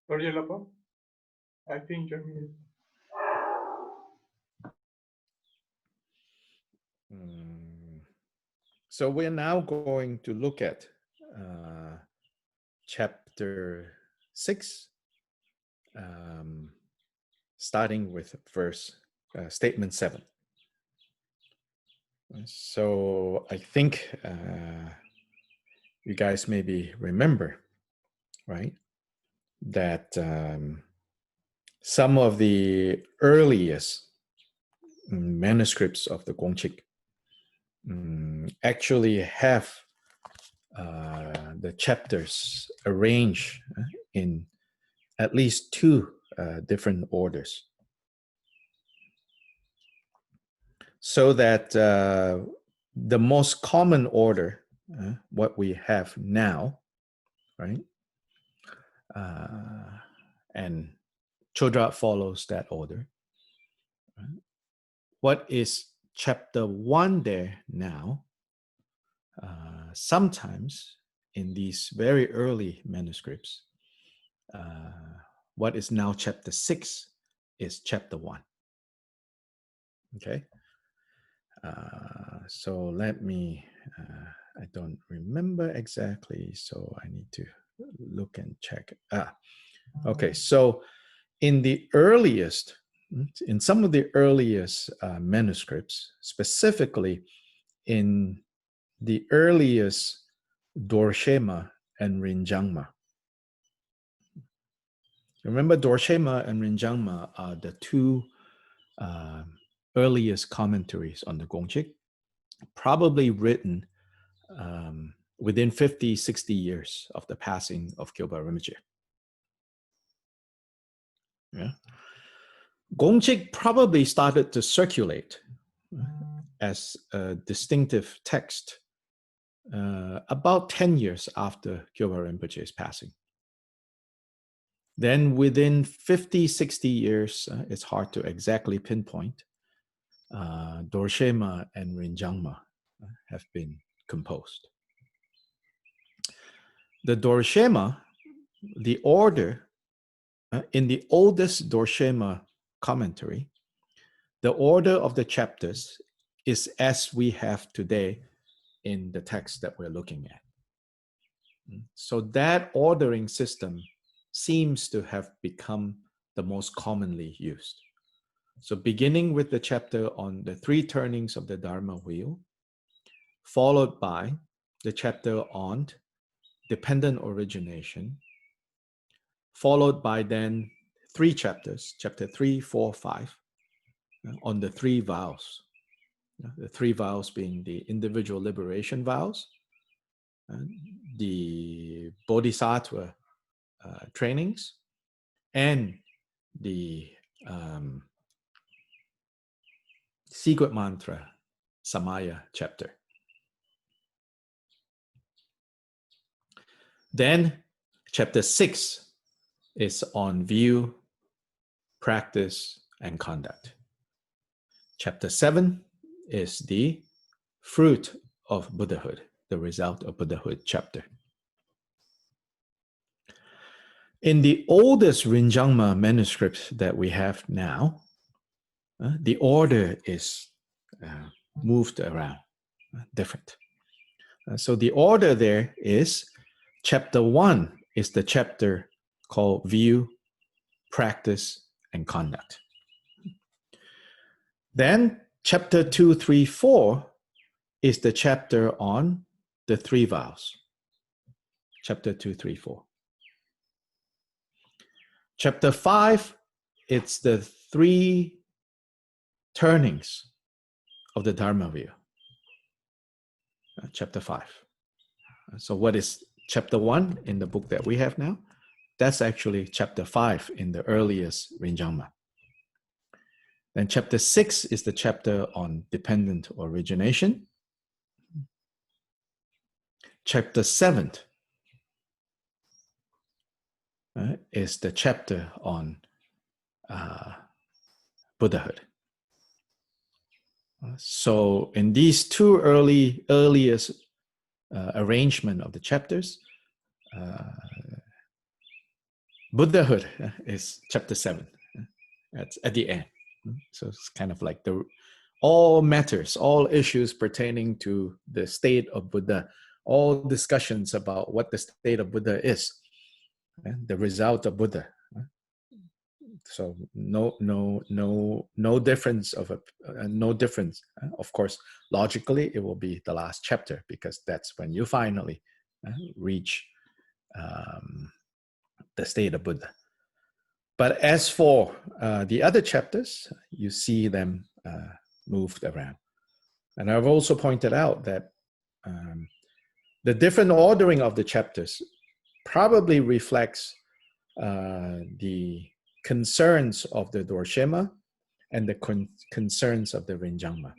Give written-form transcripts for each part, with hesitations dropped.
Sorry, Lapa. I think you're muted. So we're now going to look at chapter 6, starting with verse statement 7. So I think you guys maybe remember, right, that some of the earliest manuscripts of the Gongchik actually have the chapters arranged in at least two different orders, so that the most common order, what we have now, right, and Chodra follows that order. Right? What is chapter 1 there now? Sometimes in these very early manuscripts, what is now chapter 6 is chapter 1. Okay. So let me, I don't remember exactly, so I need to look and check. Okay, so in the earliest, in some of the earliest manuscripts, specifically in the earliest Dorshema and Rinjangma. Remember, Dorshema and Rinjangma are the two earliest commentaries on the Gongchik, probably written within 50, 60 years of the passing of Kyoba Rinpoche. Yeah. Gongchik probably started to circulate as a distinctive text about 10 years after Kyoba Rinpoche's passing. Then within 50, 60 years, it's hard to exactly pinpoint, Dorshema and Rinjangma have been composed. The Dorshema, the order, in the oldest Dorshema commentary, the order of the chapters is as we have today in the text that we're looking at. So that ordering system seems to have become the most commonly used. So beginning with the chapter on the 3 turnings of the Dharma wheel, followed by the chapter on dependent origination, followed by then 3 chapters, chapter 3, 4, 5, on the 3 vows. The 3 vows being the individual liberation vows, the Bodhisattva trainings, and the secret mantra Samaya chapter. Then chapter 6 is on view, practice, and conduct. Chapter 7 is the fruit of Buddhahood, the result of Buddhahood chapter. In the oldest Rinjangma manuscript that we have now, the order is moved around, different. So the order there is chapter 1 is the chapter called View, Practice, and Conduct. Then chapter 2, 3, 4 is the chapter on the 3 vows. Chapter 2, 3, 4. Chapter 5, it's the 3 turnings of the Dharma wheel. Chapter 5. So what is chapter 1 in the book that we have now? That's actually chapter 5 in the earliest Rinjangma. Then chapter 6 is the chapter on dependent origination. Chapter 7 is the chapter on Buddhahood. So in these 2 earliest arrangement of the chapters, Buddhahood is chapter 7. That's at the end. So it's kind of like all matters, all issues pertaining to the state of Buddha, all discussions about what the state of Buddha is, the result of Buddha. So no difference of no difference. Of course, logically it will be the last chapter because that's when you finally reach the state of Buddha. But as for the other chapters, you see them moved around. And I've also pointed out that the different ordering of the chapters probably reflects the concerns of the Dorshema and the concerns of the Rinjangma.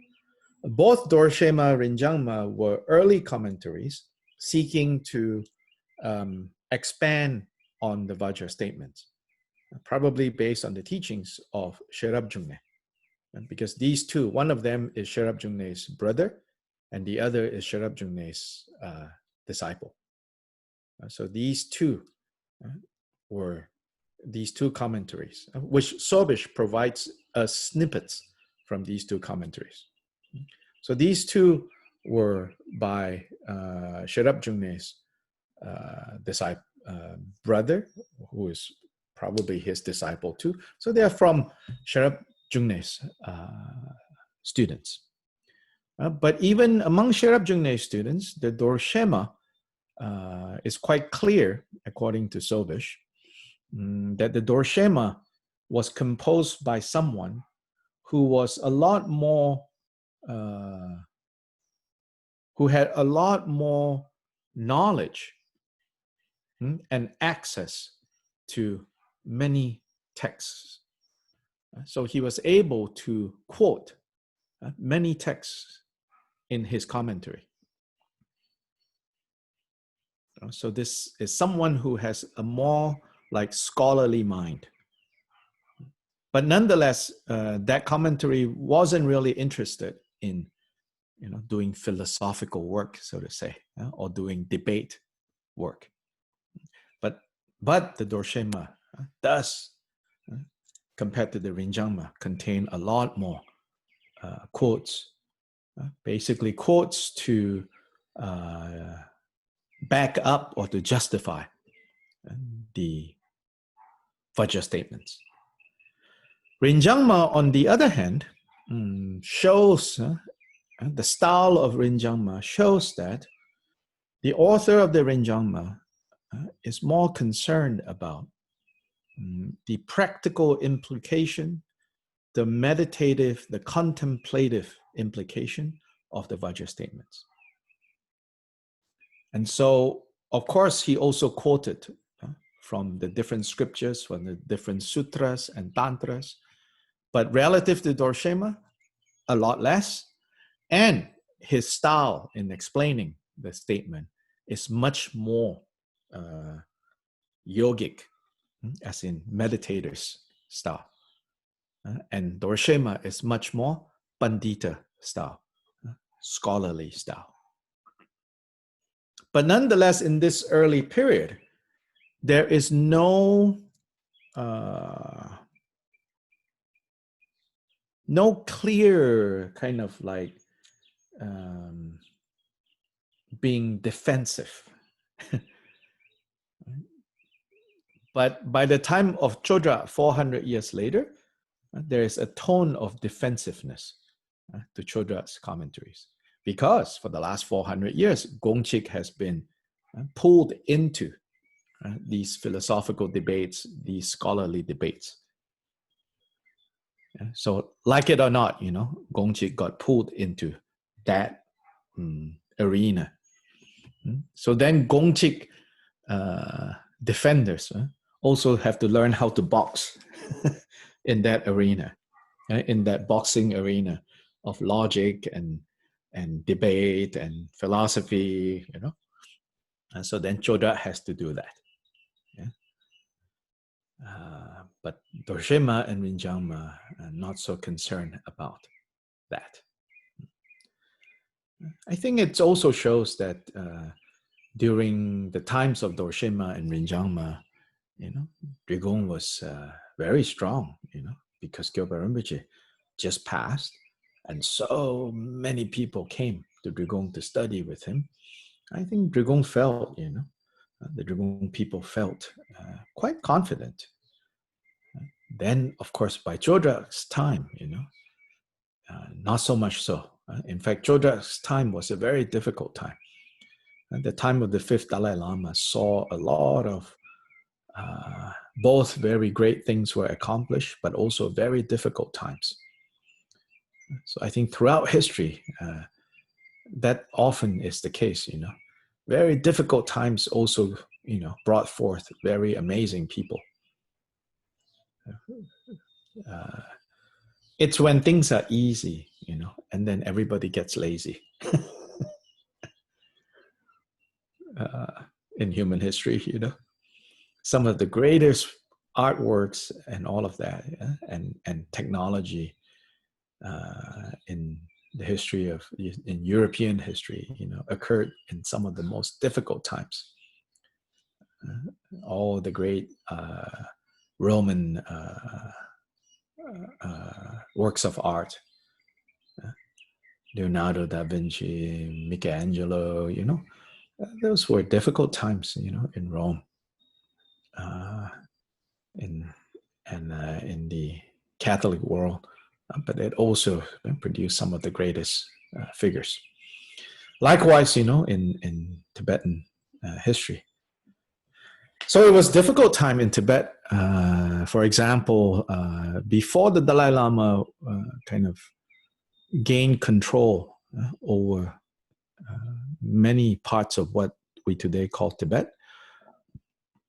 Both Dorshema and Rinjangma were early commentaries seeking to expand on the Vajra statements, probably based on the teachings of Sherab Jungne. Because these two, one of them is Sherab Jungne's brother, and the other is Sherab Jungne's disciple. So these two were these two commentaries, which Sobish provides us snippets from these two commentaries. So these two were by Sherab Jungne's disciple, brother, who is probably his disciple too. So they are from Sherab Jungne's students. But even among Sherab Jungne's students, the Dorshema is quite clear, according to Sobish, that the Dorshema was composed by someone who was a lot more, who had a lot more knowledge and access to many texts. So he was able to quote many texts in his commentary. So this is someone who has a more like scholarly mind. But nonetheless, that commentary wasn't really interested in, doing philosophical work, so to say, or doing debate work. But the Dorshema does, compared to the Rinjangma, contain a lot more quotes, basically quotes to back up or to justify the Vajra statements. Rinjangma, on the other hand, shows, the style of Rinjangma shows that the author of the Rinjangma is more concerned about the practical implication, the meditative, the contemplative implication of the Vajra statements. And so, of course, he also quoted from the different scriptures, from the different sutras and tantras, but relative to Dorshema, a lot less. And his style in explaining the statement is much more yogic, as in meditators style. And Dorshema is much more Pandita style, scholarly style. But nonetheless, in this early period, there is no clear kind of like being defensive. But by the time of Chodra, 400 years later, there is a tone of defensiveness to Chodra's commentaries. Because for the last 400 years, Gongchik has been pulled into these philosophical debates, these scholarly debates. So like it or not, Gongchik got pulled into that arena. So then Gongchik defenders also have to learn how to box in that arena, in that boxing arena of logic and debate and philosophy, And so then Chodra has to do that. But Dorshema and Rinjangma are not so concerned about that. I think it also shows that during the times of Dorshema and Rinjangma, Drigong was very strong, because Gyoba Rinpoche just passed, and so many people came to Drigong to study with him. I think Drigong felt, the Drigong people felt quite confident. Then, of course, by Chodra's time, not so much so. In fact, Chodra's time was a very difficult time. At the time of the fifth Dalai Lama saw a lot of both very great things were accomplished, but also very difficult times. So I think throughout history, that often is the case. Very difficult times also, brought forth very amazing people. It's when things are easy, and then everybody gets lazy. In human history, some of the greatest artworks and all of that, and technology in the history of in European history, occurred in some of the most difficult times. All the great Roman works of art, Leonardo da Vinci, Michelangelo, those were difficult times, in Rome, in the Catholic world, but it also produced some of the greatest figures. Likewise, in Tibetan history. So it was a difficult time in Tibet. For example, before the Dalai Lama kind of gained control over many parts of what we today call Tibet,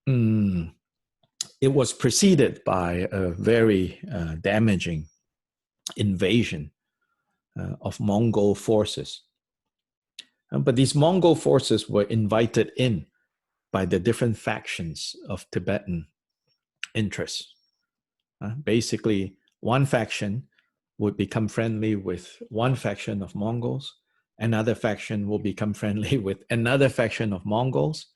it was preceded by a very damaging invasion of Mongol forces. But these Mongol forces were invited in by the different factions of Tibetan interests. Basically, one faction would become friendly with one faction of Mongols, another faction will become friendly with another faction of Mongols,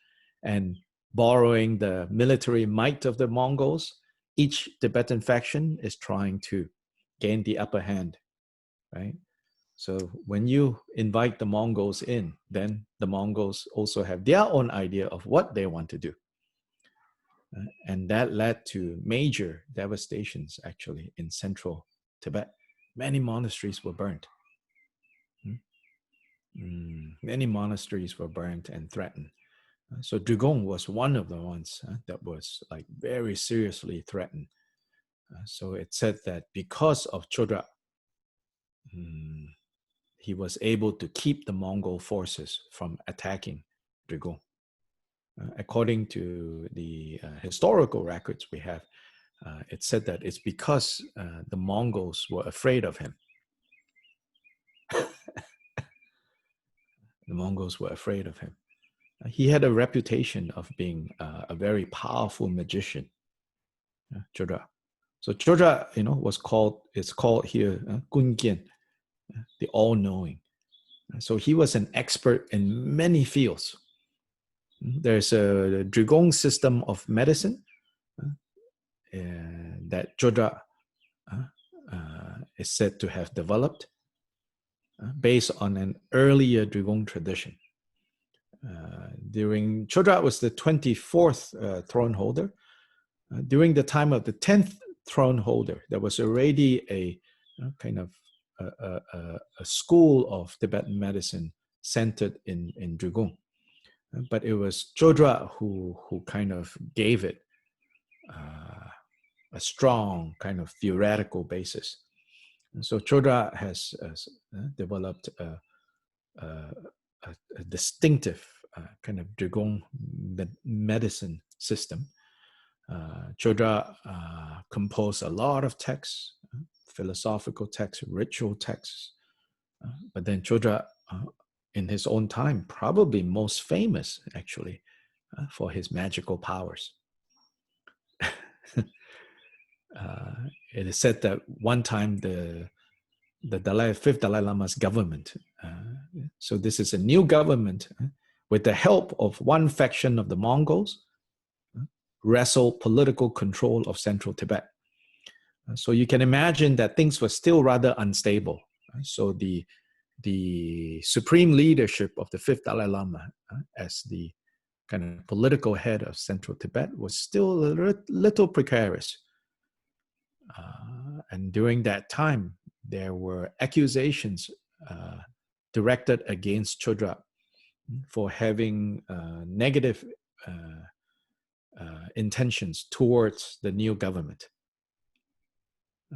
and borrowing the military might of the Mongols, each Tibetan faction is trying to gain the upper hand, right? So when you invite the Mongols in, then the Mongols also have their own idea of what they want to do. And that led to major devastations, actually, in central Tibet. Many monasteries were burnt. Many monasteries were burnt and threatened. So Drigong was one of the ones that was like very seriously threatened. So it said that because of Chodra, he was able to keep the Mongol forces from attacking Drigong. According to the historical records we have, it said that it's because the Mongols were afraid of him. The Mongols were afraid of him. He had a reputation of being a very powerful magician, Chodra. So Chodra, it's called here Gungyin, the all-knowing. So he was an expert in many fields. There's a Drigong system of medicine that Chodra is said to have developed based on an earlier Drigong tradition. During Chodra was the 24th throne holder. During the time of the 10th throne holder, there was already a kind of a school of Tibetan medicine centered in Drigong. But it was Chodra who kind of gave it a strong kind of theoretical basis. And so Chodra has developed a distinctive kind of Drigong medicine system. Chodra composed a lot of texts, philosophical texts, ritual texts. But then Chodra, in his own time, probably most famous, actually, for his magical powers. It is said that one time the fifth Dalai Lama's government, so this is a new government, with the help of one faction of the Mongols, wrestle political control of central Tibet. So you can imagine that things were still rather unstable. So the supreme leadership of the fifth Dalai Lama as the kind of political head of central Tibet was still a little precarious. And during that time, there were accusations directed against Chodra for having negative intentions towards the new government.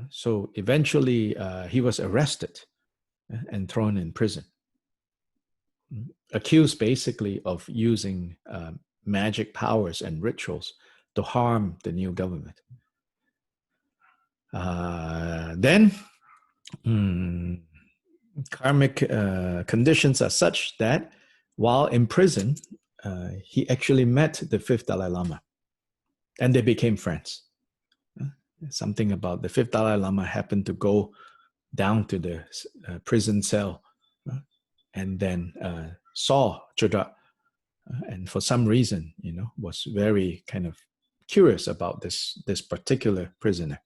So eventually he was arrested and thrown in prison, accused basically of using magic powers and rituals to harm the new government. Then karmic conditions are such that while in prison, he actually met the fifth Dalai Lama and they became friends. Something about the fifth Dalai Lama happened to go down to the prison cell and then saw Chodra, and for some reason, was very kind of curious about this particular prisoner.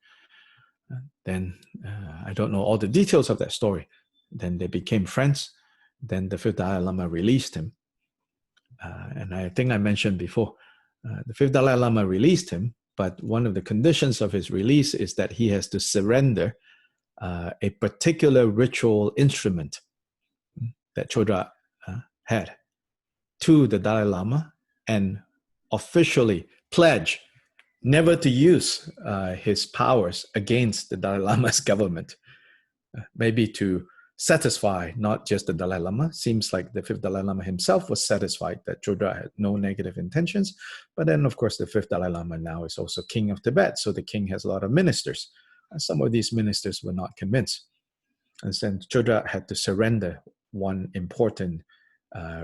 Then I don't know all the details of that story. Then they became friends. Then the fifth Dalai Lama released him. And I think I mentioned before, the fifth Dalai Lama released him, but one of the conditions of his release is that he has to surrender a particular ritual instrument that Chodra had to the Dalai Lama and officially pledge never to use his powers against the Dalai Lama's government, maybe to satisfy not just the Dalai Lama. Seems like the fifth Dalai Lama himself was satisfied that Chodra had no negative intentions. But then, of course, the fifth Dalai Lama now is also king of Tibet. So the king has a lot of ministers. And some of these ministers were not convinced. And then Chodra had to surrender one important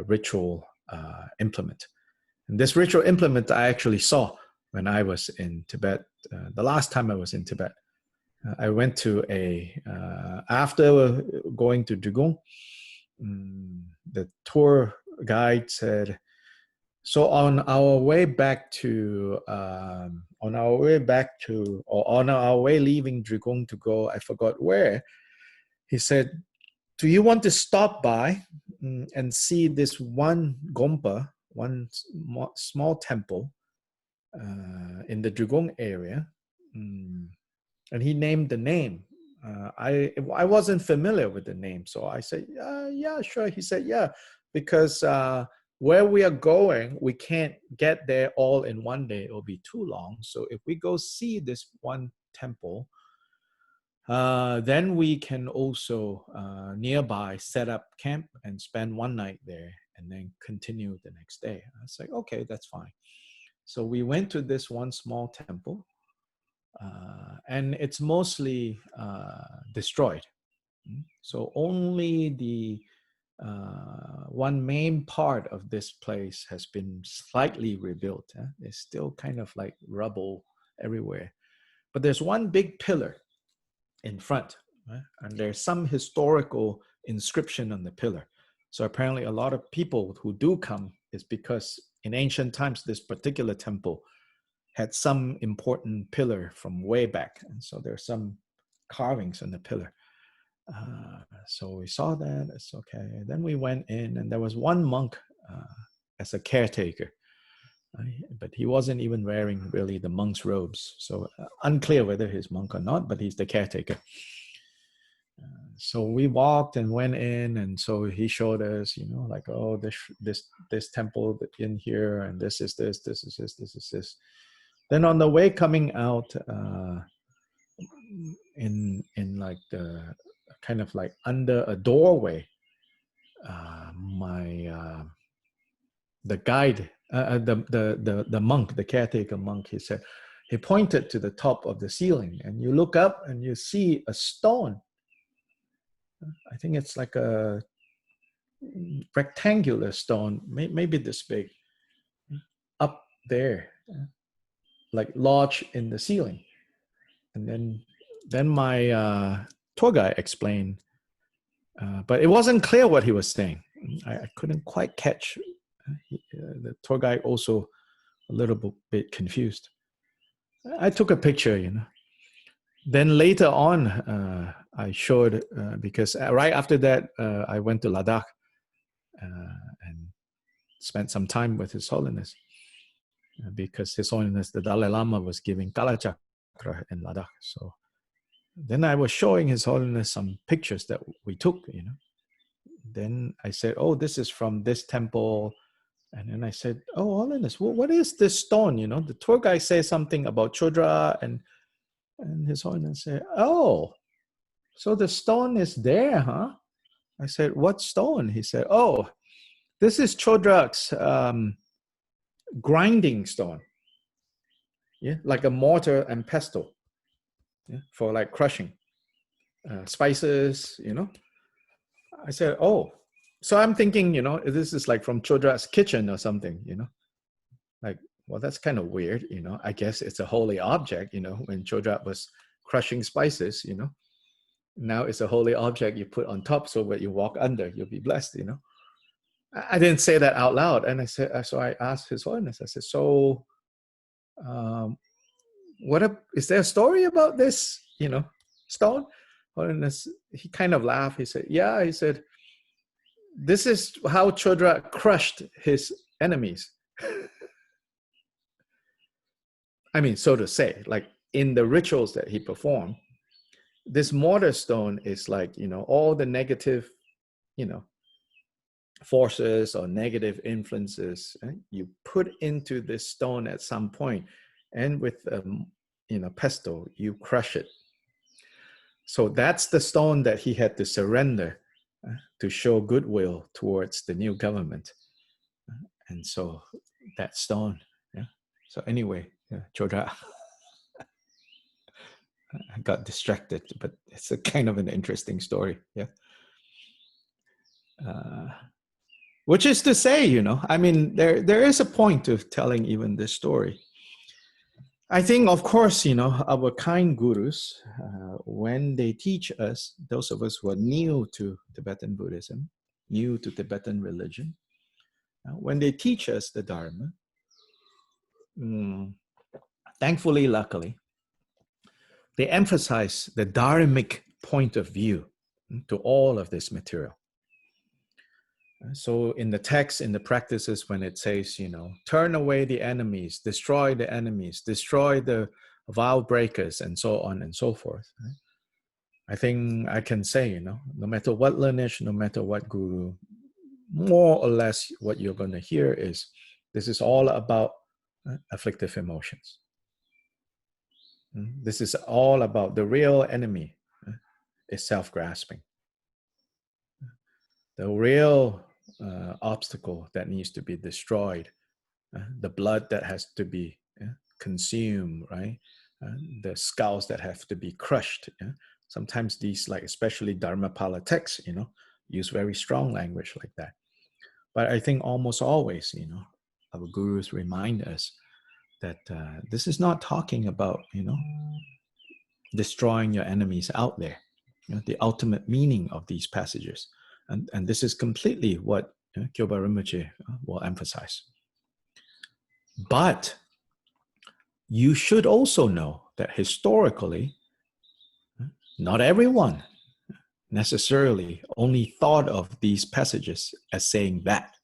ritual implement. And this ritual implement I actually saw when I was in Tibet. The last time I was in Tibet, I went to after going to Drigong, the tour guide said, so on our way leaving Drigong to go, I forgot where, he said, do you want to stop by and see this one gompa, one small temple in the Drigong area? And he named the name. I wasn't familiar with the name, so I said, yeah, sure. He said, yeah, because where we are going, we can't get there all in one day. It will be too long. So if we go see this one temple, then we can also nearby set up camp and spend one night there and then continue the next day. I was like, okay, that's fine. So we went to this one small temple, and it's mostly destroyed. So only the one main part of this place has been slightly rebuilt. It's still kind of like rubble everywhere. But there's one big pillar in front, and there's some historical inscription on the pillar. So apparently a lot of people who do come is because in ancient times, this particular temple had some important pillar from way back. And so there's some carvings on the pillar. So we saw that, it's okay. Then we went in and there was one monk as a caretaker, but he wasn't even wearing really the monk's robes. So unclear whether he's monk or not, but he's the caretaker. So we walked and went in, and so he showed us, like, oh, this temple in here, and this is this, this is this, this is this. Then on the way coming out, in like the kind of like under a doorway, the guide, the monk, the caretaker monk, he pointed to the top of the ceiling, and you look up and you see a stone. I think it's like a rectangular stone, maybe this big, up there, like lodged in the ceiling. And then my tour guide explained, but it wasn't clear what he was saying. I couldn't quite catch. The tour guide also a little bit confused. I took a picture, Then later on, I showed, because right after that, I went to Ladakh and spent some time with His Holiness, because His Holiness, the Dalai Lama, was giving Kala Chakra in Ladakh. So then I was showing His Holiness some pictures that we took, Then I said, oh, this is from this temple. And then I said, oh, Holiness, what is this stone? The tour guide says something about Chodra, and His Holiness said, oh, so the stone is there, huh? I said, what stone? He said, oh, this is Chodra's grinding stone. Yeah, like a mortar and pestle, for like crushing spices, I said, oh, so I'm thinking, this is like from Chodra's kitchen or something, like, well, that's kind of weird, I guess it's a holy object, when Chodra was crushing spices, now it's a holy object you put on top, so when you walk under, you'll be blessed, I didn't say that out loud. And I said, so I asked His Holiness, I said, so is there a story about this, stone? Holiness, he kind of laughed. He said, yeah, he said, this is how Chodra crushed his enemies. I mean, so to say, like in the rituals that he performed, this mortar stone is like, all the negative, forces or negative influences, you put into this stone at some point, and with pestle, you crush it. So that's the stone that he had to surrender to show goodwill towards the new government. And so that stone, yeah. So anyway, Chodra, I got distracted, but it's a kind of an interesting story, yeah. Which is to say, I mean, there is a point to telling even this story. I think, of course, our kind gurus, when they teach us, those of us who are new to Tibetan Buddhism, new to Tibetan religion, when they teach us the Dharma, thankfully, luckily, they emphasize the dharmic point of view to all of this material. So in the text, in the practices, when it says, turn away the enemies, destroy the vow breakers, and so on and so forth. Right? I think I can say, no matter what lineage, no matter what guru, more or less what you're going to hear is, this is all about afflictive emotions. This is all about the real enemy is self-grasping. The real obstacle that needs to be destroyed, the blood that has to be consumed, right? The skulls that have to be crushed. Sometimes these, like especially Dharmapala texts, use very strong language like that. But I think almost always, our gurus remind us that this is not talking about, destroying your enemies out there. The ultimate meaning of these passages. And this is completely what Kyoba Rinpoche will emphasize. But you should also know that historically, not everyone necessarily only thought of these passages as saying that.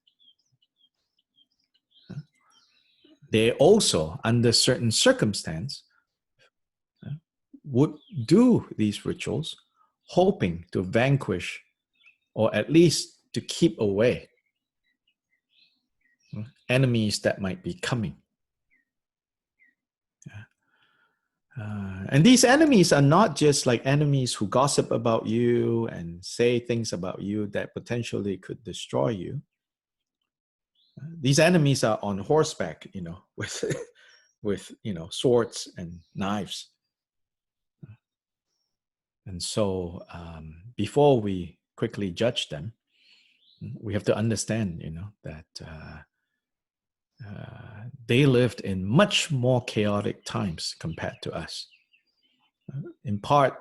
They also, under certain circumstance, would do these rituals hoping to vanquish or at least to keep away enemies that might be coming. And these enemies are not just like enemies who gossip about you and say things about you that potentially could destroy you. These enemies are on horseback, with swords and knives. And so before we quickly judge them, we have to understand, that they lived in much more chaotic times compared to us. In part,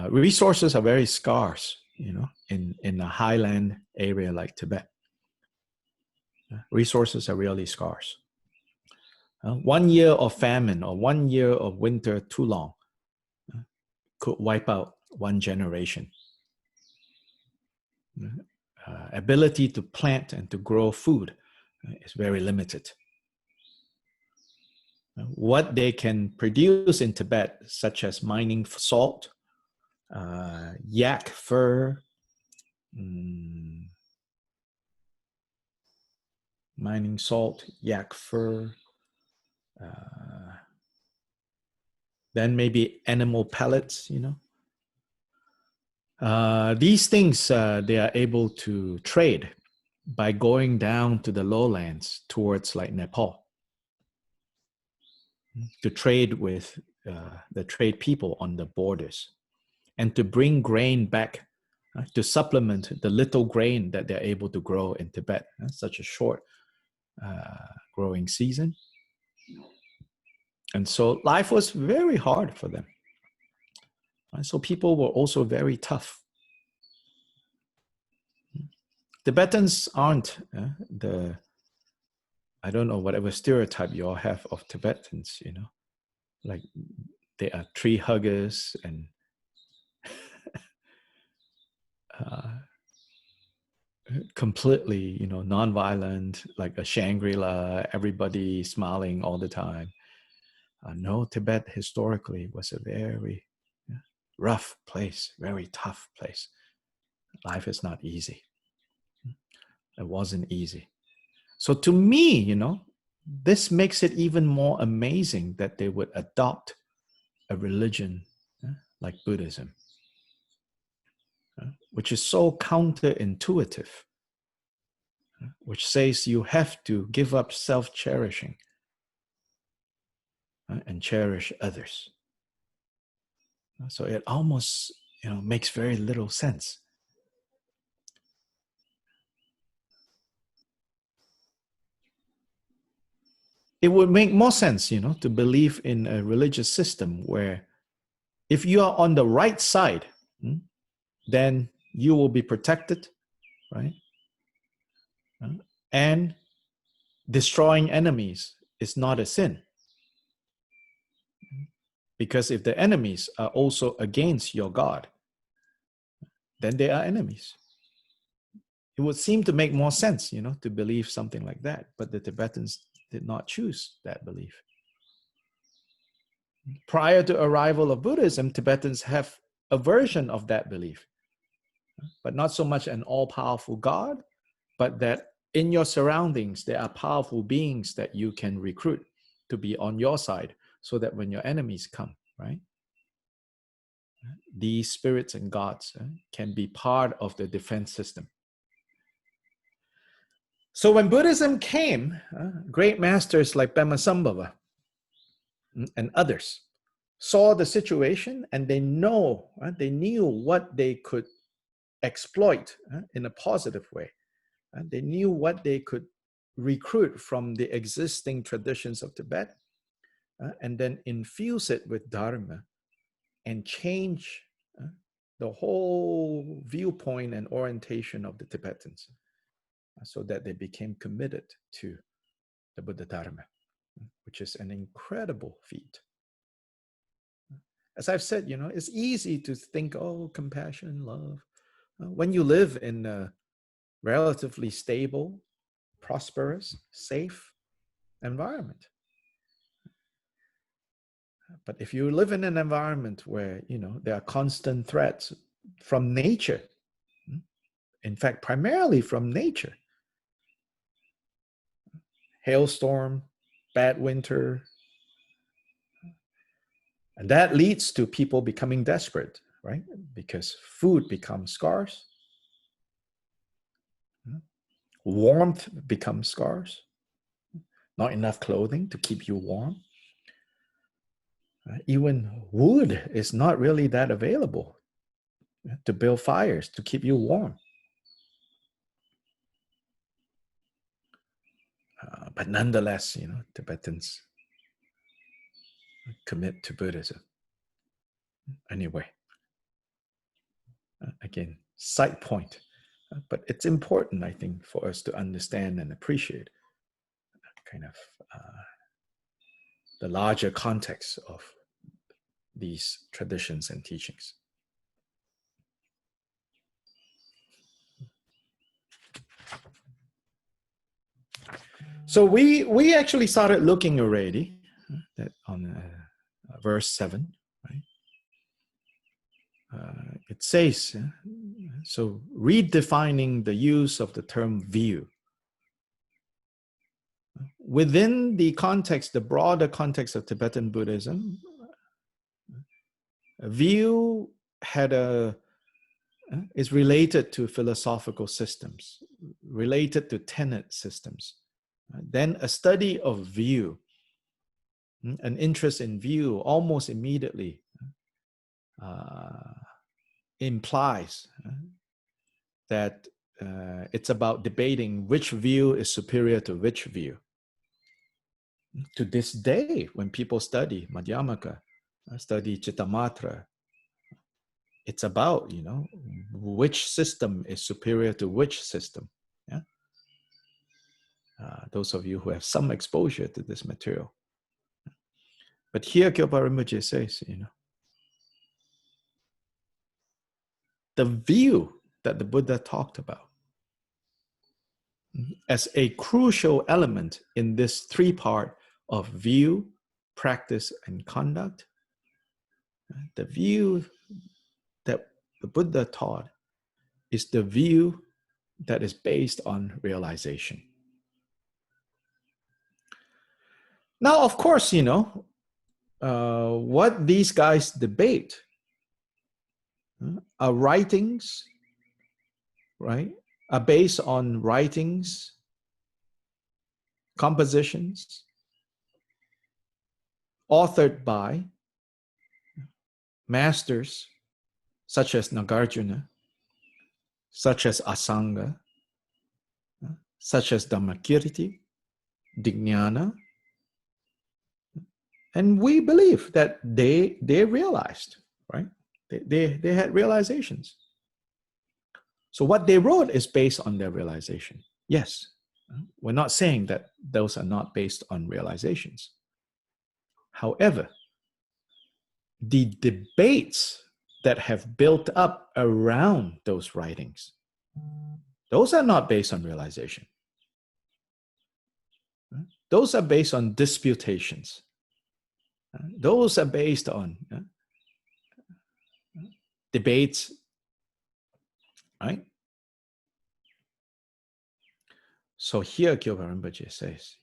resources are very scarce, in a highland area like Tibet. Resources are really scarce. 1 year of famine or 1 year of winter too long could wipe out one generation. Ability to plant and to grow food is very limited. What they can produce in Tibet, such as mining salt, yak fur, mining salt, yak fur, then maybe animal pellets, these things they are able to trade by going down to the lowlands towards like Nepal to trade with the trade people on the borders and to bring grain back to supplement the little grain that they're able to grow in Tibet. Such a short growing season. And so life was very hard for them. So people were also very tough. Tibetans aren't I don't know, whatever stereotype you all have of Tibetans, like they are tree huggers and completely, non-violent, like a Shangri-La, everybody smiling all the time. No, Tibet historically was a very rough place, very tough place. Life is not easy. It wasn't easy. So to me, this makes it even more amazing that they would adopt a religion like Buddhism, which is so counterintuitive, which says you have to give up self-cherishing and cherish others. So it almost, makes very little sense. It would make more sense, to believe in a religious system where if you are on the right side, then you will be protected, right? And destroying enemies is not a sin. Because if the enemies are also against your God, then they are enemies. It would seem to make more sense, to believe something like that. But the Tibetans did not choose that belief. Prior to arrival of Buddhism, Tibetans have a version of that belief, but not so much an all-powerful God, but that in your surroundings, there are powerful beings that you can recruit to be on your side so that when your enemies come, right? These spirits and gods can be part of the defense system. So when Buddhism came, great masters like Pema and others saw the situation and they knew what they could exploit in a positive way. They knew what they could recruit from the existing traditions of Tibet and then infuse it with Dharma and change the whole viewpoint and orientation of the Tibetans so that they became committed to the Buddha Dharma, which is an incredible feat. As I've said, it's easy to think, compassion, love. When you live in a relatively stable, prosperous, safe environment. But if you live in an environment where, there are constant threats from nature, in fact, primarily from nature, hailstorm, bad winter, and that leads to people becoming desperate, right? Because food becomes scarce, warmth becomes scarce, not enough clothing to keep you warm. Even wood is not really that available to build fires to keep you warm. But nonetheless, Tibetans commit to Buddhism. Anyway, again, side point. But it's important, I think, for us to understand and appreciate kind of the larger context of these traditions and teachings. So we actually started looking already on verse 7, right? It says, so redefining the use of the term view. Within the context, the broader context of Tibetan Buddhism, view is related to philosophical systems, related to tenet systems. Then a study of view, an interest in view almost immediately implies that it's about debating which view is superior to which view. To this day, when people study Madhyamaka, study Chittamatra, it's about, which system is superior to which system. Yeah. Those of you who have some exposure to this material. But here Kyopa Rinpoche says, the view that the Buddha talked about as a crucial element in this three-part of view, practice, and conduct, the view that the Buddha taught is the view that is based on realization. Now, of course, what these guys debate are writings, right? Are based on writings, compositions, authored by masters such as Nagarjuna, such as Asanga, such as Dhammakirti, Dijnana. And we believe that they realized, right? They had realizations. So what they wrote is based on their realization. Yes, we're not saying that those are not based on realizations. However, the debates that have built up around those writings, those are not based on realization. Those are based on disputations. Those are based on debates, right? So here Kyopa Rinpoche says,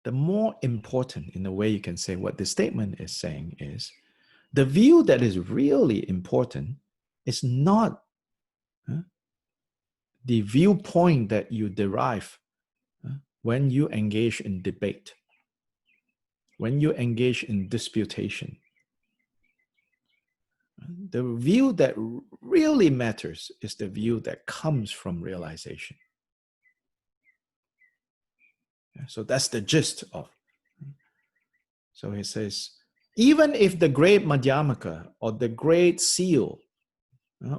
the more important, in a way you can say what the statement is saying is, the view that is really important is not the viewpoint that you derive when you engage in debate, when you engage in disputation. The view that really matters is the view that comes from realization. So that's the gist of. So he says, even if the great Madhyamaka or the great seal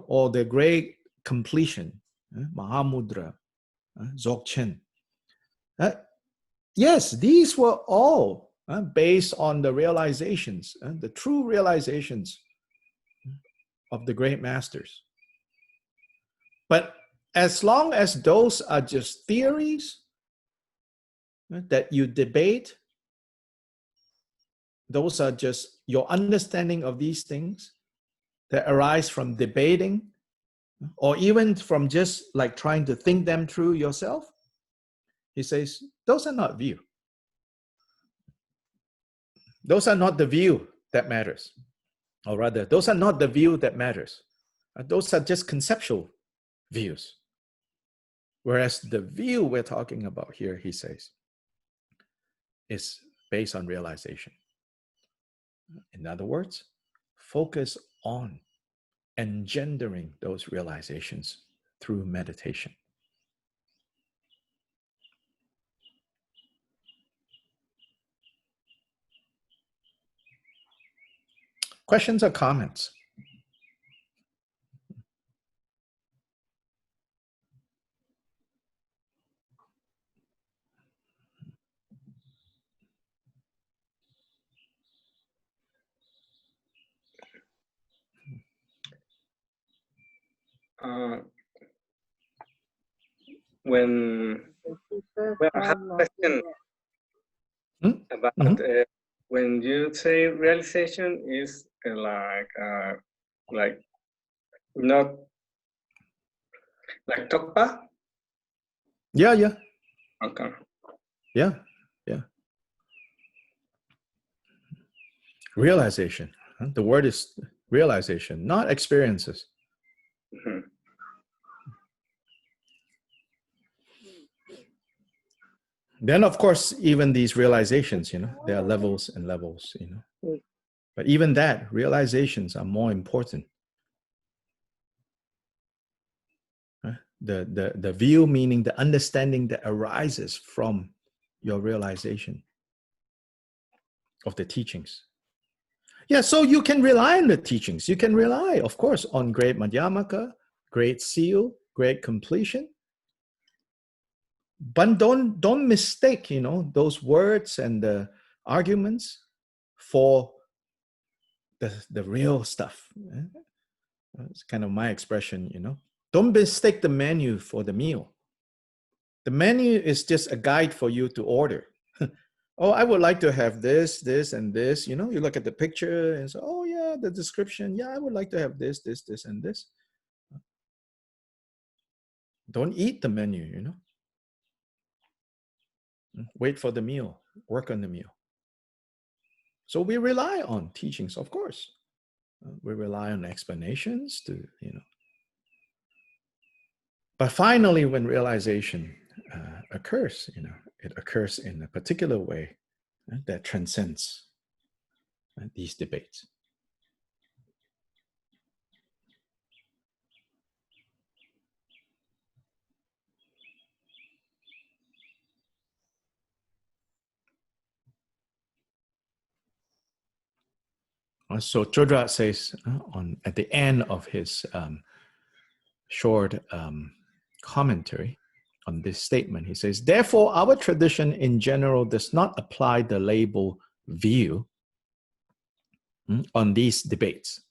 or the great completion, Mahamudra, Dzogchen, yes, these were all based on the realizations, the true realizations of the great masters. But as long as those are just theories that you debate, those are just your understanding of these things that arise from debating, or even from just like trying to think them through yourself, he says, those are not view. Those are not the view that matters. Or rather, those are not the view that matters. Those are just conceptual views. Whereas the view we're talking about here, he says, is based on realization. In other words, focus on engendering those realizations through meditation. Questions or comments? when I have a question about when you say realization is like not like Tokpa. Yeah. Okay. Yeah. Realization. The word is realization, not experiences. Then, of course, even these realizations, there are levels and levels, But even that, realizations are more important. The view, meaning the understanding that arises from your realization of the teachings. Yeah, so you can rely on the teachings. You can rely, of course, on great Madhyamaka, great seal, great completion. But don't mistake, those words and the arguments for the real stuff. It's kind of my expression, Don't mistake the menu for the meal. The menu is just a guide for you to order. Oh, I would like to have this, this, and this. You look at the picture and say, oh yeah, the description. Yeah, I would like to have this, this, this, and this. Don't eat the menu, Wait for the meal, work on the meal. So we rely on teachings, of course. We rely on explanations But finally, when realization occurs, it occurs in a particular way that transcends these debates. So Chodra says at the end of his short commentary on this statement, he says, therefore, our tradition in general does not apply the label view on these debates,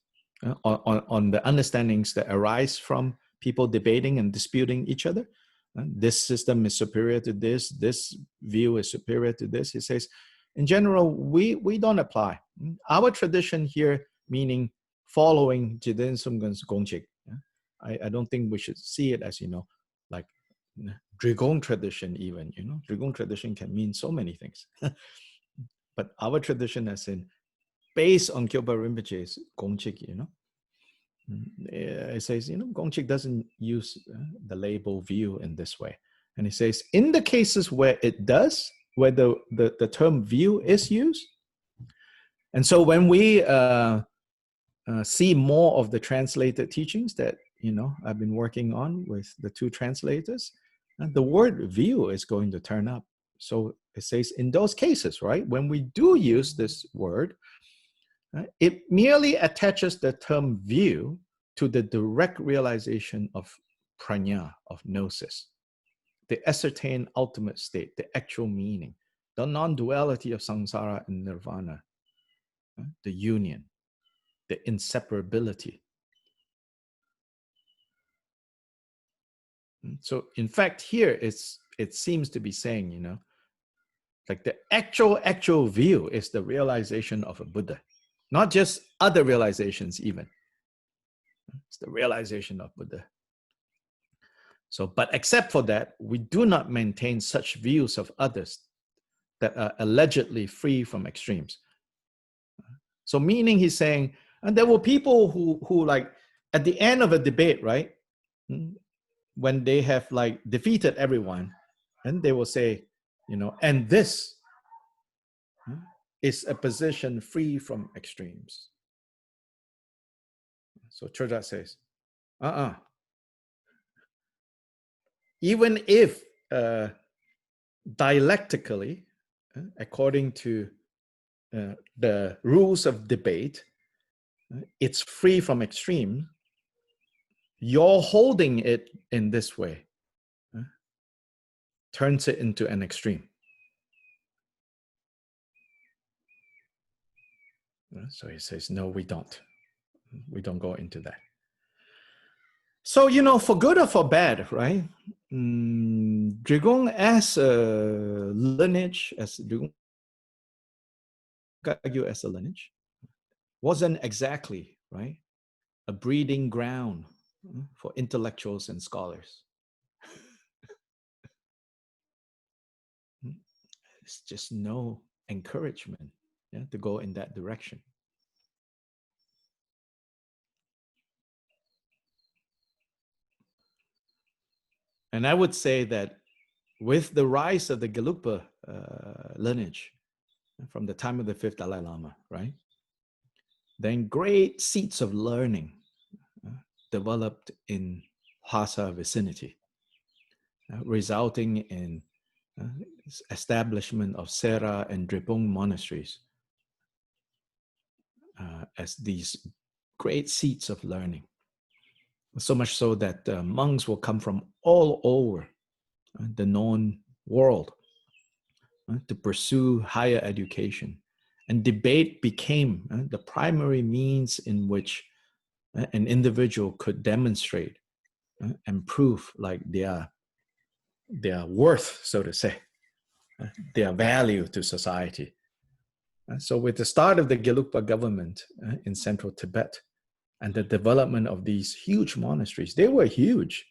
on the understandings that arise from people debating and disputing each other. This system is superior to this view is superior to this. He says, in general, we don't apply. Our tradition here, meaning following Jiden Sumgan's Gongchik. I don't think we should see it as, like Drigong tradition even, Drigong tradition can mean so many things. But our tradition as in based on Kyopa Rinpoche's Gongchik, it says, Gongchik doesn't use the label view in this way. And he says, in the cases where it does, where the term view is used, and so when we see more of the translated teachings that, I've been working on with the two translators, the word view is going to turn up. So it says in those cases, right, when we do use this word, it merely attaches the term view to the direct realization of prajna, of gnosis, the ascertained ultimate state, the actual meaning, the non-duality of samsara and nirvana, the union, the inseparability. So in fact, here it seems to be saying, like the actual view is the realization of a Buddha, not just other realizations even. It's the realization of Buddha. So, but except for that, we do not maintain such views of others that are allegedly free from extremes. So meaning he's saying, and there were people who like at the end of a debate, right? When they have like defeated everyone, and they will say, and this is a position free from extremes. So Choja says, even if dialectically, according to the rules of debate, it's free from extreme, you're holding it in this way turns it into an extreme. So he says, no, we don't go into that. So, for good or for bad, right? Drigong as a lineage, as Drigong Kagyu as a lineage, wasn't exactly, right, a breeding ground for intellectuals and scholars. It's just no encouragement to go in that direction. And I would say that with the rise of the Gelugpa lineage from the time of the fifth Dalai Lama, right, then great seeds of learning developed in Lhasa vicinity, resulting in establishment of Sera and Drepung monasteries as these great seats of learning. So much so that monks will come from all over the known world to pursue higher education. And debate became the primary means in which an individual could demonstrate and prove like their worth, so to say, their value to society. So with the start of the Gelugpa government in central Tibet and the development of these huge monasteries, they were huge.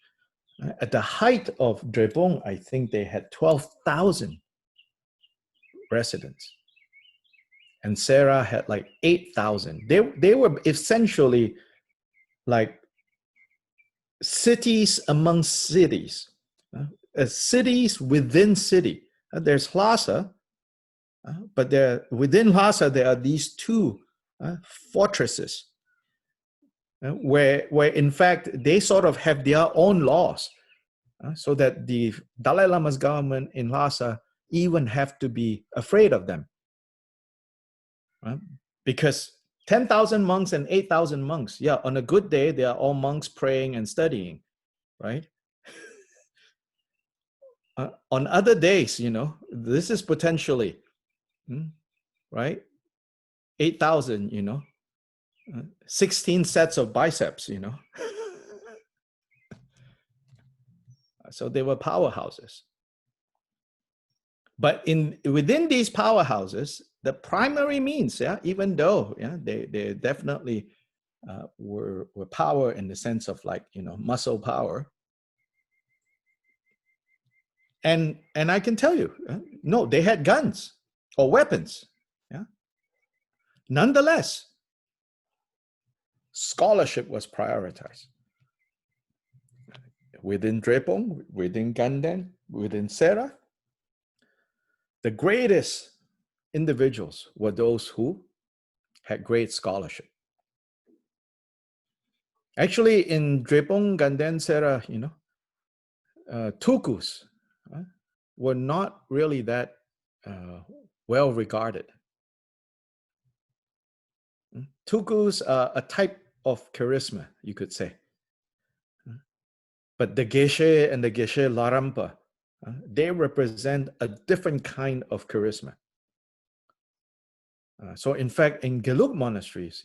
At the height of Drepung, I think they had 12,000 residents. And Sera had like 8,000. They were essentially like cities among cities, cities within city. There's Lhasa, but within Lhasa, there are these two fortresses where in fact they sort of have their own laws, so that the Dalai Lama's government in Lhasa even have to be afraid of them, because 10,000 monks and 8,000 monks, yeah, on a good day they are all monks praying and studying, right? On other days, this is potentially, right, 8,000, 16 sets of biceps, So they were powerhouses. But within these powerhouses, the primary means, even though they definitely were power in the sense of like, muscle power. And I can tell you, no, they had guns or weapons. Nonetheless, scholarship was prioritized. Within Drepung, within Ganden, within Sera, the greatest individuals were those who had great scholarship. Actually, in Drepung, Ganden, Sera, tukus were not really that well regarded. Tukus are a type of charisma, you could say. But the Geshe and the Geshe Larampa, they represent a different kind of charisma. So in fact, in Gelug monasteries,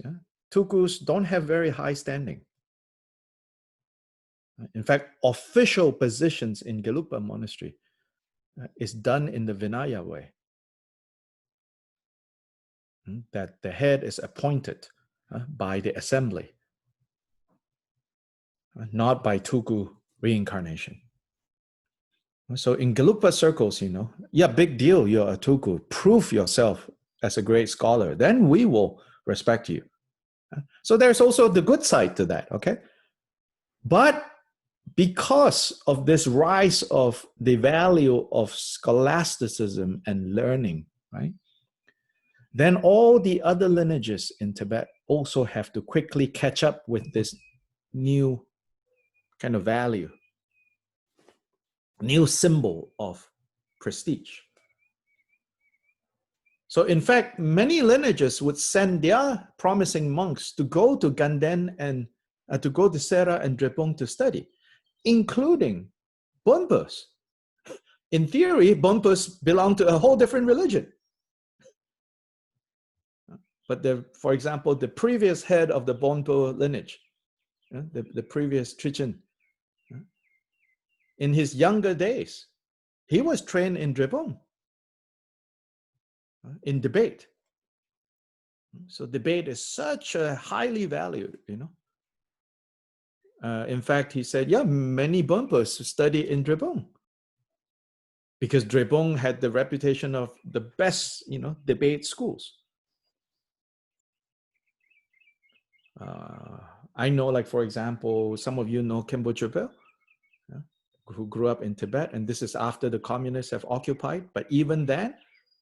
tukus don't have very high standing. In fact, official positions in Gelugpa monastery is done in the Vinaya way. That the head is appointed by the assembly, not by tuku reincarnation. So in Gelugpa circles, big deal, you're a tuku. Prove yourself as a great scholar. Then we will respect you. So there's also the good side to that, okay? But because of this rise of the value of scholasticism and learning, right? Then all the other lineages in Tibet also have to quickly catch up with this new kind of value, new symbol of prestige. So in fact, many lineages would send their promising monks to go to Ganden and to go to Sera and Drepung to study, including Bonpos. In theory, Bonpos belong to a whole different religion. But for example, the previous head of the Bonpo lineage, the previous Trichen, in his younger days, he was trained in Drepung, in debate. So debate is such a highly valued, in fact, he said, yeah, many Bumpers study in Drepung because Drepung had the reputation of the best, debate schools. I know, like, for example, some of you know Khenpo Chöpel, who grew up in Tibet, and this is after the communists have occupied. But even then,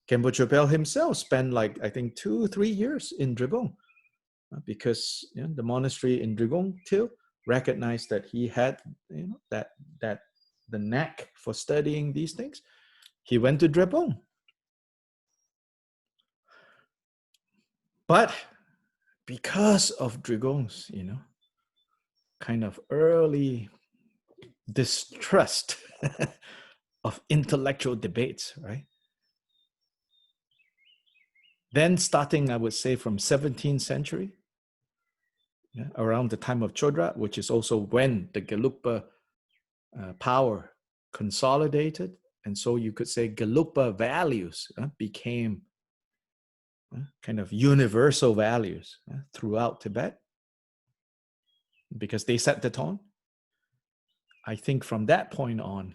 Khenpo Chöpel himself spent, like, I think 2-3 years in Drepung, because the monastery in Drepung Til recognized that he had, that the knack for studying these things. He went to Drepung. But because of Drepung's, kind of early distrust of intellectual debates, right? Then starting, I would say, from 17th century, around the time of Chodra, which is also when the Gelugpa power consolidated. And so you could say Gelugpa values became kind of universal values throughout Tibet because they set the tone. I think from that point on,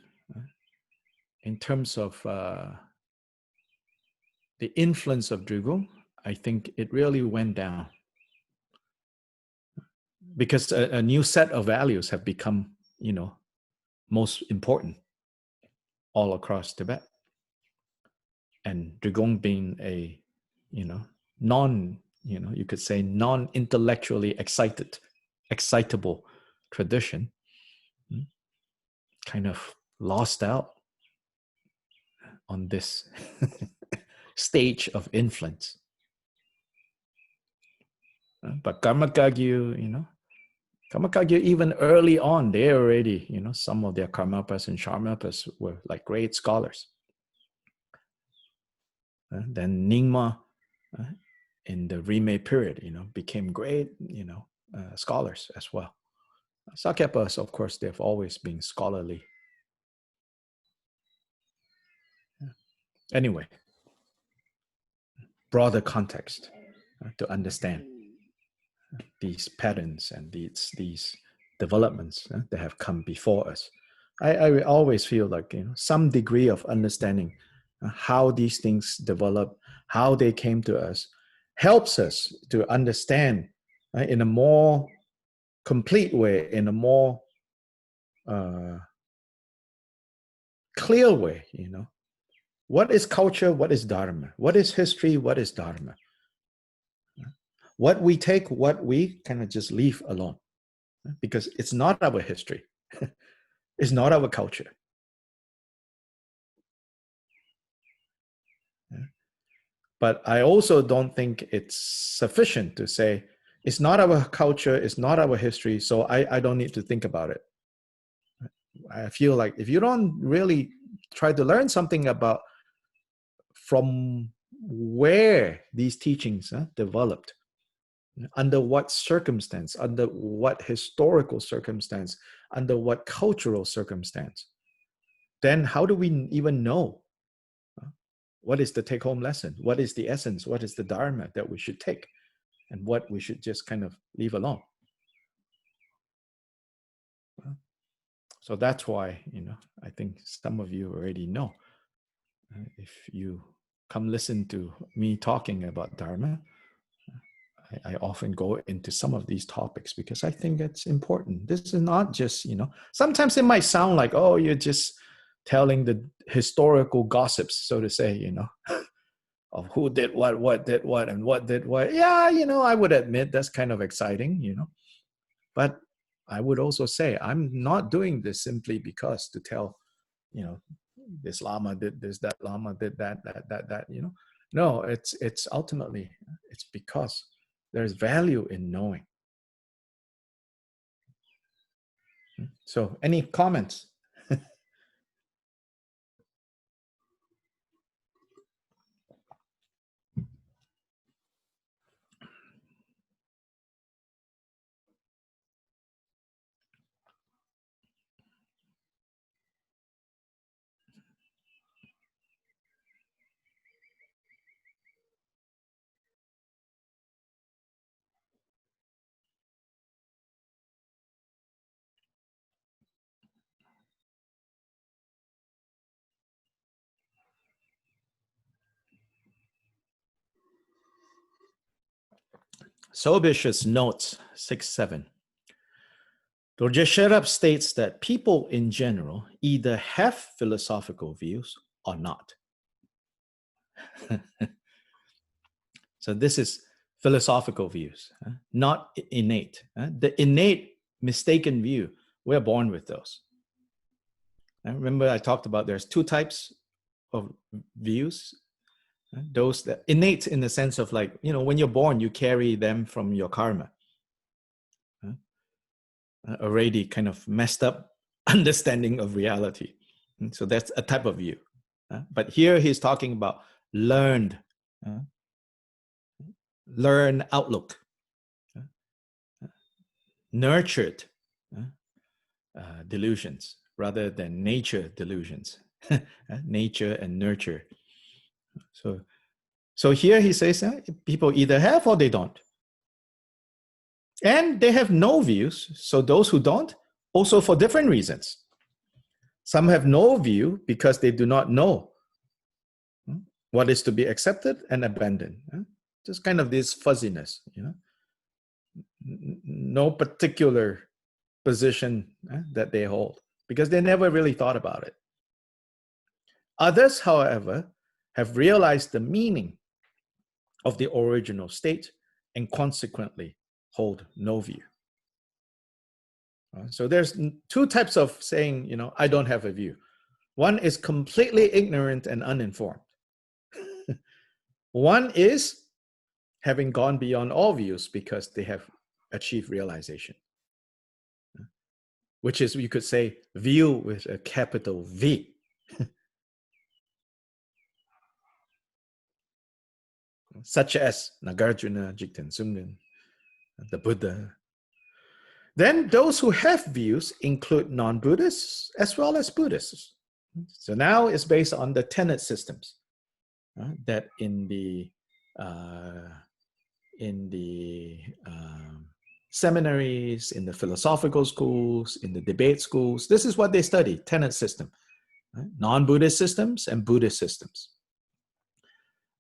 in terms of the influence of Drepung, I think it really went down because a new set of values have become, most important all across Tibet. And Drepung being a, you could say non-intellectually excitable tradition, kind of lost out on this stage of influence. But Karma Kagyu, Karma Kagyu, even early on, they already, some of their Karmapas and Sharmapas were like great scholars. Then Nyingma, in the Rimé period, became great, scholars as well. Sakyapas, of course, they've always been scholarly. Anyway, broader context to understand these patterns and these developments that have come before us. I always feel like some degree of understanding how these things develop, how they came to us, helps us to understand in a more complete way, in a more clear way, what is culture, what is dharma, what is history, what is dharma. What we take, what we kind of just leave alone, because it's not our history. It's not our culture. But I also don't think it's sufficient to say, it's not our culture, it's not our history, so I don't need to think about it. I feel like if you don't really try to learn something about from where these teachings developed, under what circumstance, under what historical circumstance, under what cultural circumstance, then how do we even know what is the take-home lesson? What is the essence? What is the dharma that we should take? And what we should just kind of leave alone? So that's why, I think some of you already know. If you come listen to me talking about dharma, I often go into some of these topics because I think it's important. This is not just, sometimes it might sound like, oh, you're just telling the historical gossips, so to say, of who did what did what, and what did what. Yeah, I would admit that's kind of exciting, But I would also say I'm not doing this simply because to tell, this Lama did this, that Lama did that, No, it's ultimately, it's because there's value in knowing. So any comments? Sobitius notes 6.7. Dorje Sherab states that people in general either have philosophical views or not. So this is philosophical views, not innate. The innate mistaken view, we're born with those. Remember I talked about there's two types of views. Those that innate in the sense of like, when you're born, you carry them from your karma. Already kind of messed up understanding of reality. So that's a type of view. But here he's talking about learned outlook, nurtured delusions rather than nature delusions, nature and nurture. So here he says people either have or they don't. And they have no views. So those who don't, also for different reasons. Some have no view because they do not know what is to be accepted and abandoned. Just kind of this fuzziness, no particular position that they hold because they never really thought about it. Others, however, have realized the meaning of the original state and consequently hold no view. So there's two types of saying, I don't have a view. One is completely ignorant and uninformed. One is having gone beyond all views because they have achieved realization, which is, you could say, view with a capital V. Such as Nagarjuna, Jigten Sumden, the Buddha. Then those who have views include non-Buddhists as well as Buddhists. So now it's based on the tenet systems that in the seminaries, in the philosophical schools, in the debate schools, this is what they study, tenet system, non-Buddhist systems and Buddhist systems.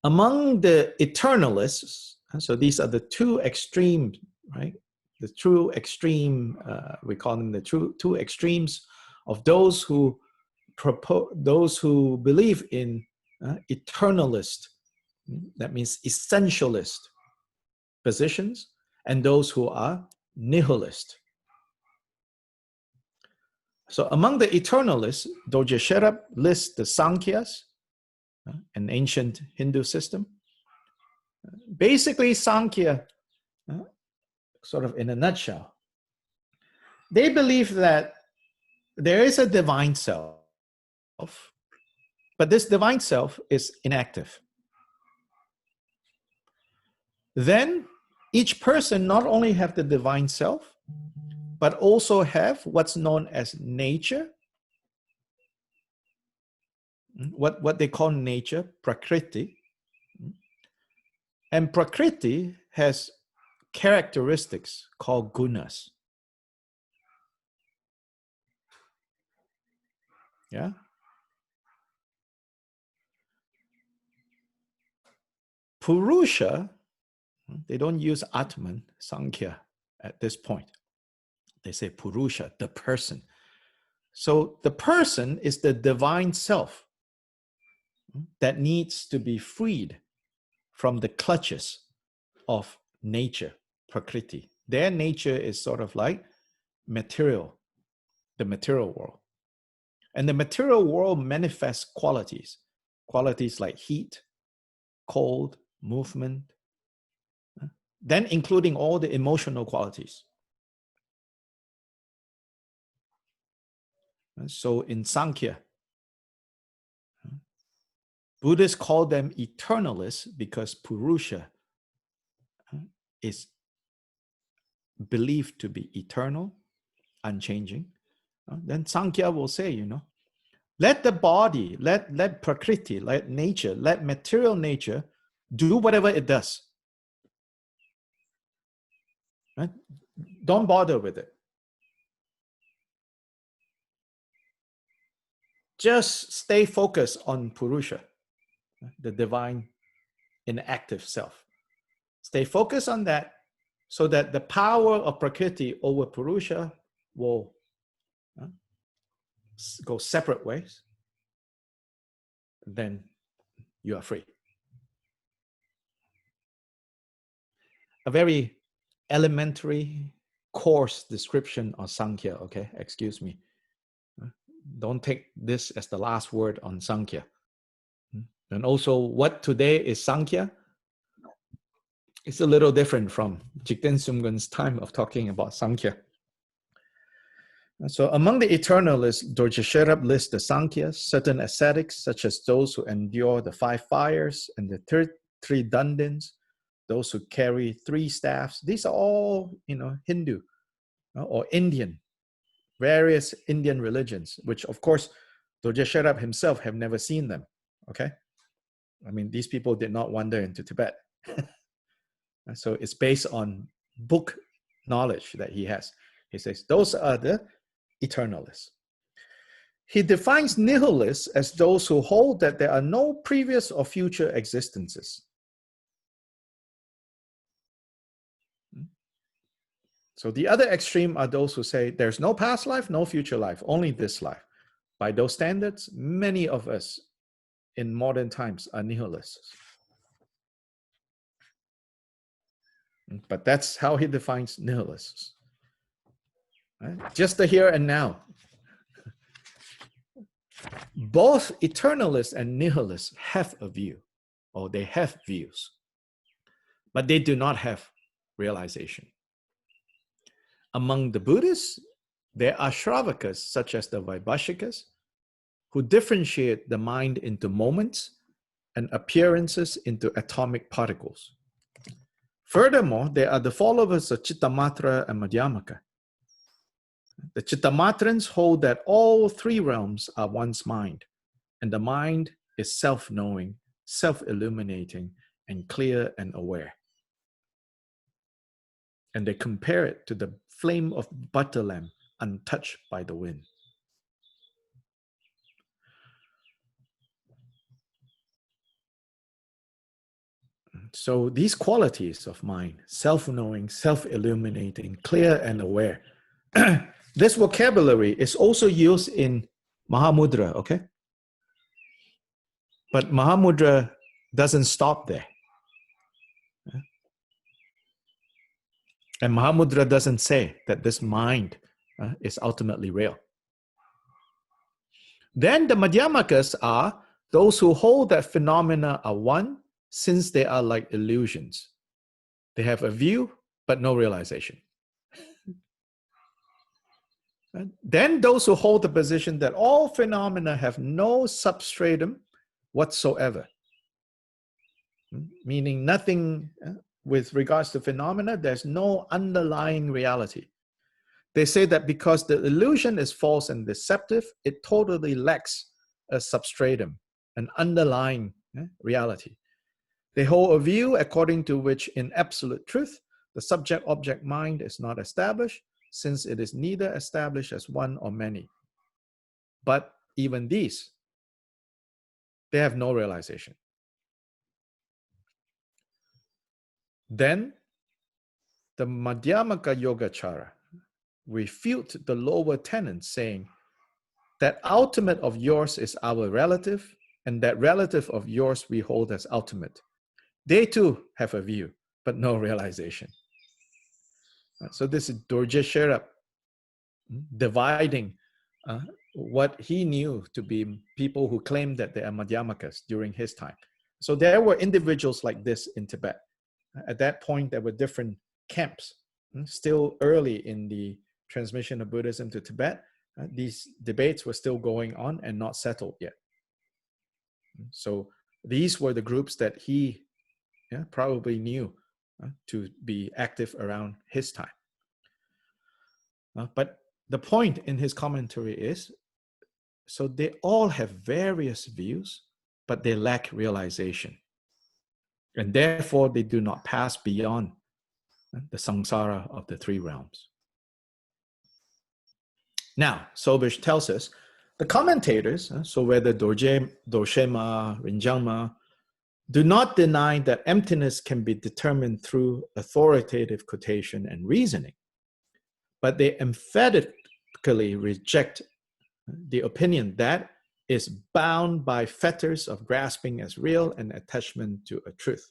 Among the eternalists, so these are the two extremes, right? The true extreme, we call them the two extremes of those who believe in eternalist, that means essentialist positions, and those who are nihilist. So among the eternalists, Dorje Sherab lists the Sankhyas, an ancient Hindu system. Basically, Sankhya, sort of in a nutshell, they believe that there is a divine self, but this divine self is inactive. Then each person not only have the divine self, but also have what's known as nature, what they call nature, prakriti. And prakriti has characteristics called gunas. Yeah. Purusha, they don't use Atman, Sankhya at this point. They say Purusha, the person. So the person is the divine self that needs to be freed from the clutches of nature, prakriti. Their nature is sort of like material, the material world. And the material world manifests qualities like heat, cold, movement, then including all the emotional qualities. So in Sankhya, Buddhists call them eternalists because Purusha is believed to be eternal, unchanging. Then Sankhya will say, let the body, let prakriti, let nature, let material nature do whatever it does. Right? Don't bother with it. Just stay focused on Purusha, the divine inactive self. Stay focused on that so that the power of Prakriti over Purusha will go separate ways, then you are free. A very elementary coarse description of Sankhya, okay? Excuse me. Don't take this as the last word on Sankhya. And also, what today is Sankhya? It's a little different from Jigten Sumgun's time of talking about Sankhya. So among the eternalists, Dorje Sherab lists the Sankhyas, certain ascetics, such as those who endure the 5 fires and the 3 Dandins, those who carry 3 staffs. These are all, Hindu or Indian, various Indian religions, which of course, Dorje Sherab himself have never seen them, okay? I mean, these people did not wander into Tibet. So it's based on book knowledge that he has. He says, those are the eternalists. He defines nihilists as those who hold that there are no previous or future existences. So the other extreme are those who say there's no past life, no future life, only this life. By those standards, many of us in modern times are nihilists. But that's how he defines nihilists. Right? Just the here and now. Both eternalists and nihilists have a view, or they have views, but they do not have realization. Among the Buddhists, there are Shravakas, such as the Vaibhashikas, who differentiate the mind into moments and appearances into atomic particles. Furthermore, there are the followers of Chittamatra and Madhyamaka. The Chittamatrans hold that all 3 realms are one's mind, and the mind is self-knowing, self-illuminating, and clear and aware. And they compare it to the flame of butter lamp untouched by the wind. So these qualities of mind, self-knowing, self-illuminating, clear and aware, this vocabulary is also used in Mahamudra, okay? But Mahamudra doesn't stop there. And Mahamudra doesn't say that this mind is ultimately real. Then the Madhyamakas are those who hold that phenomena are one, since they are like illusions. They have a view, but no realization. Then those who hold the position that all phenomena have no substratum whatsoever, meaning nothing with regards to phenomena, there's no underlying reality. They say that because the illusion is false and deceptive, it totally lacks a substratum, an underlying reality. They hold a view according to which in absolute truth, the subject-object mind is not established, since it is neither established as one or many. But even these, they have no realization. Then the Madhyamaka Yogacara refute the lower tenets, saying that ultimate of yours is our relative, and that relative of yours we hold as ultimate. They too have a view, but no realization. So this is Dorje Sherab dividing what he knew to be people who claimed that they are Madhyamakas during his time. So there were individuals like this in Tibet. At that point, there were different camps. Still early in the transmission of Buddhism to Tibet, these debates were still going on and not settled yet. So these were the groups that he probably knew to be active around his time. But the point in his commentary is, so they all have various views, but they lack realization. And therefore, they do not pass beyond the samsara of the 3 realms. Now, Sobish tells us, the commentators, so whether Dorjema, Rinjangma, do not deny that emptiness can be determined through authoritative quotation and reasoning, but they emphatically reject the opinion that is bound by fetters of grasping as real and attachment to a truth.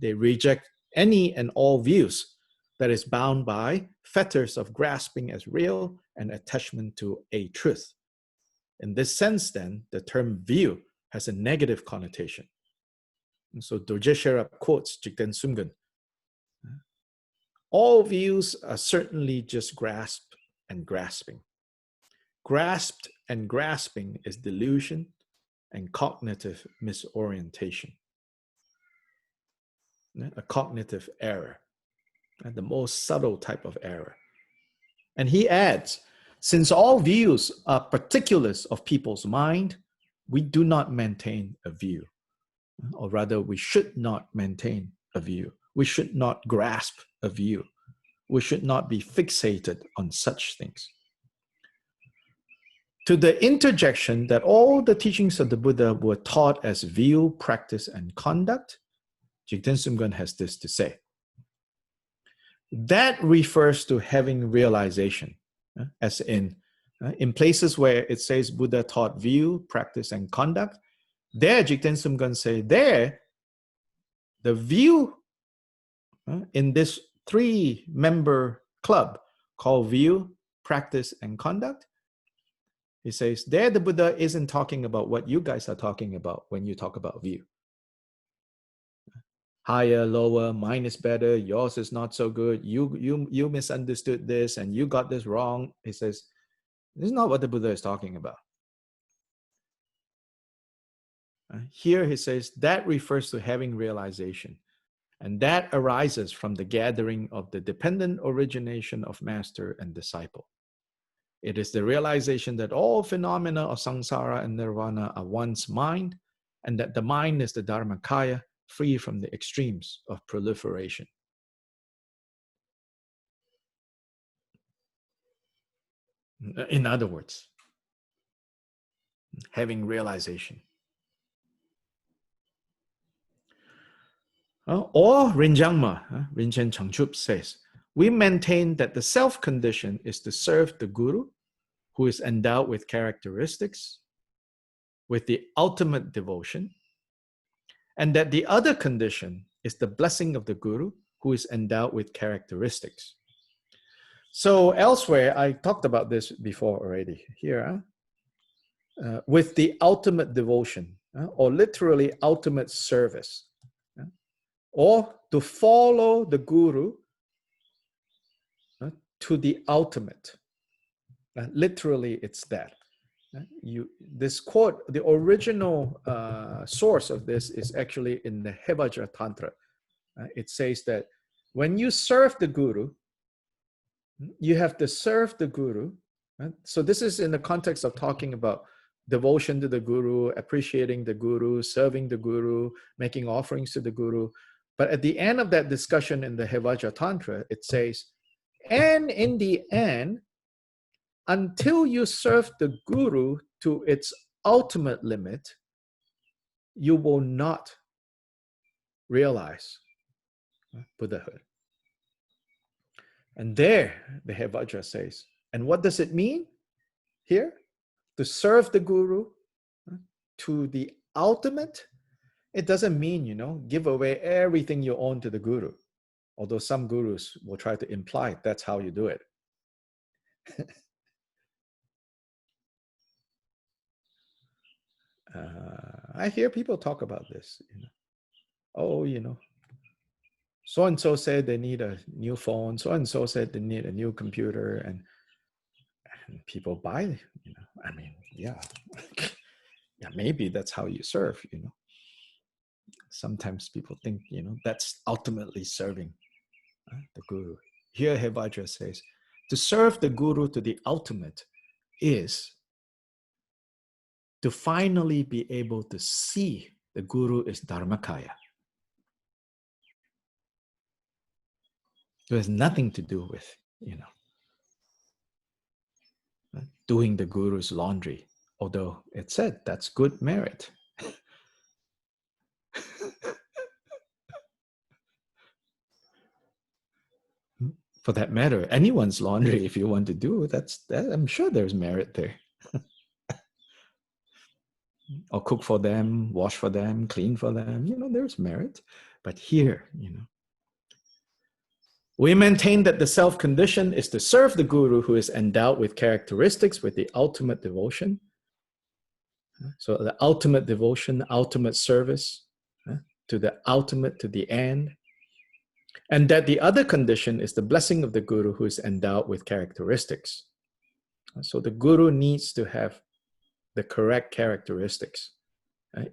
They reject any and all views that is bound by fetters of grasping as real and attachment to a truth. In this sense, then, the term view has a negative connotation. And so Dorje Sherab quotes Jigten Sumgun. All views are certainly just grasp and grasping. Grasped and grasping is delusion and cognitive misorientation, a cognitive error, the most subtle type of error. And he adds, since all views are particulars of people's mind, we do not maintain a view. Or rather, we should not maintain a view. We should not grasp a view. We should not be fixated on such things. To the interjection that all the teachings of the Buddha were taught as view, practice, and conduct, Jigten Sumgun has this to say. That refers to having realization, as in places where it says Buddha taught view, practice, and conduct. There, Jigten Sumgun say, there, the view in this 3-member club called view, practice, and conduct, he says, there the Buddha isn't talking about what you guys are talking about when you talk about view. Higher, lower, mine is better, yours is not so good, you misunderstood this and you got this wrong. He says, this is not what the Buddha is talking about. Here he says, that refers to having realization. And that arises from the gathering of the dependent origination of master and disciple. It is the realization that all phenomena of samsara and nirvana are one's mind, and that the mind is the dharmakaya, free from the extremes of proliferation. In other words, having realization. Or Rinjangma, Rinchen Changchup says, we maintain that the self-condition is to serve the guru, who is endowed with characteristics, with the ultimate devotion, and that the other condition is the blessing of the guru, who is endowed with characteristics. So elsewhere, I talked about this before already. Here, with the ultimate devotion, or literally ultimate service, or to follow the guru to the ultimate. Literally, it's that. This quote, the original source of this is actually in the Hevajra Tantra. It says that when you serve the guru, you have to serve the guru. So this is in the context of talking about devotion to the guru, appreciating the guru, serving the guru, making offerings to the guru. But at the end of that discussion in the Hevajra Tantra, it says, and in the end, until you serve the guru to its ultimate limit, you will not realize Buddhahood. And there, the Hevajra says, and what does it mean here? To serve the guru to the ultimate, it doesn't mean, give away everything you own to the guru. Although some gurus will try to imply that's how you do it. I hear people talk about this. Oh, so-and-so said they need a new phone. So-and-so said they need a new computer. And people buy, yeah. Yeah, maybe that's how you serve, Sometimes people think, that's ultimately serving the guru. Here, Hevajra says, to serve the guru to the ultimate is to finally be able to see the guru is dharmakaya. It has nothing to do with, doing the guru's laundry, although it said that's good merit. For that matter, anyone's laundry, if you want to do that, I'm sure there's merit there. Or cook for them, wash for them, clean for them, there's merit. But here, we maintain that the self condition is to serve the guru who is endowed with characteristics with the ultimate devotion. So the ultimate devotion, ultimate service to the ultimate, to the end. And that the other condition is the blessing of the guru who is endowed with characteristics. So the guru needs to have the correct characteristics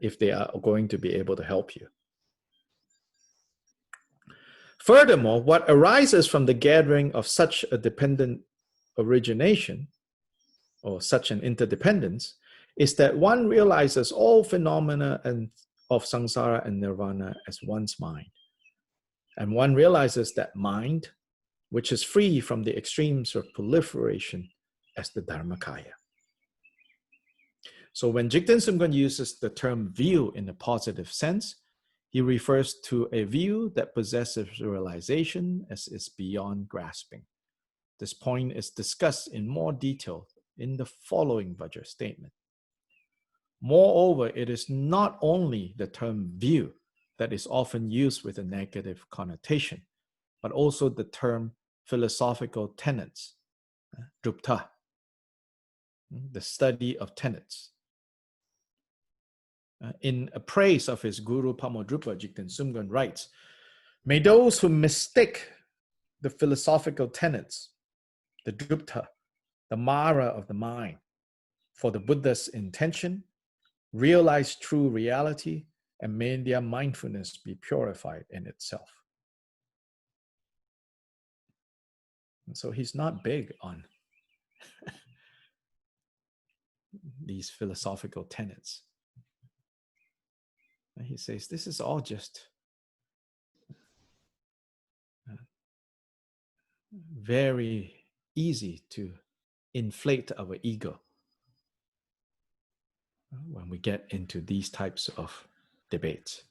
if they are going to be able to help you. Furthermore, what arises from the gathering of such a dependent origination or such an interdependence is that one realizes all phenomena of samsara and nirvana as one's mind. And one realizes that mind, which is free from the extremes of proliferation, as the Dharmakaya. So when Jigten Sumgön uses the term view in a positive sense, he refers to a view that possesses realization as is beyond grasping. This point is discussed in more detail in the following Vajra statement. Moreover, it is not only the term view that is often used with a negative connotation, but also the term philosophical tenets, drupta, the study of tenets. In a praise of his guru Pamodrupa, Jigten Sumgön writes, "May those who mistake the philosophical tenets, the drupta, the mara of the mind, for the Buddha's intention, realize true reality, and may their mindfulness be purified in itself." And so he's not big on these philosophical tenets. And he says, this is all just very easy to inflate our ego when we get into these types of debates.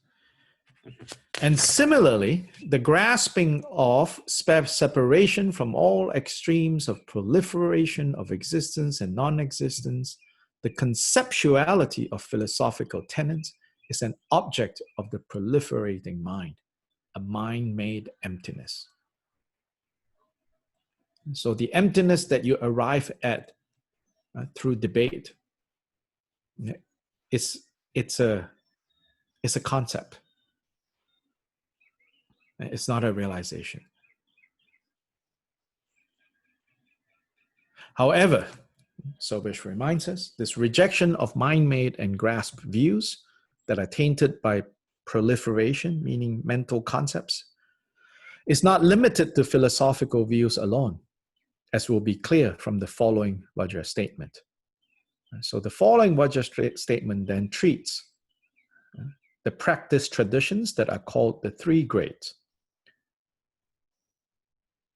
And similarly, the grasping of separation from all extremes of proliferation of existence and non-existence, the conceptuality of philosophical tenets is an object of the proliferating mind, a mind-made emptiness. So the emptiness that you arrive at through debate, it's a concept. It's not a realization. However, Sobish reminds us, this rejection of mind-made and grasped views that are tainted by proliferation, meaning mental concepts, is not limited to philosophical views alone, as will be clear from the following Vajra statement. So the following Vajra statement then treats the practice traditions that are called the three grades.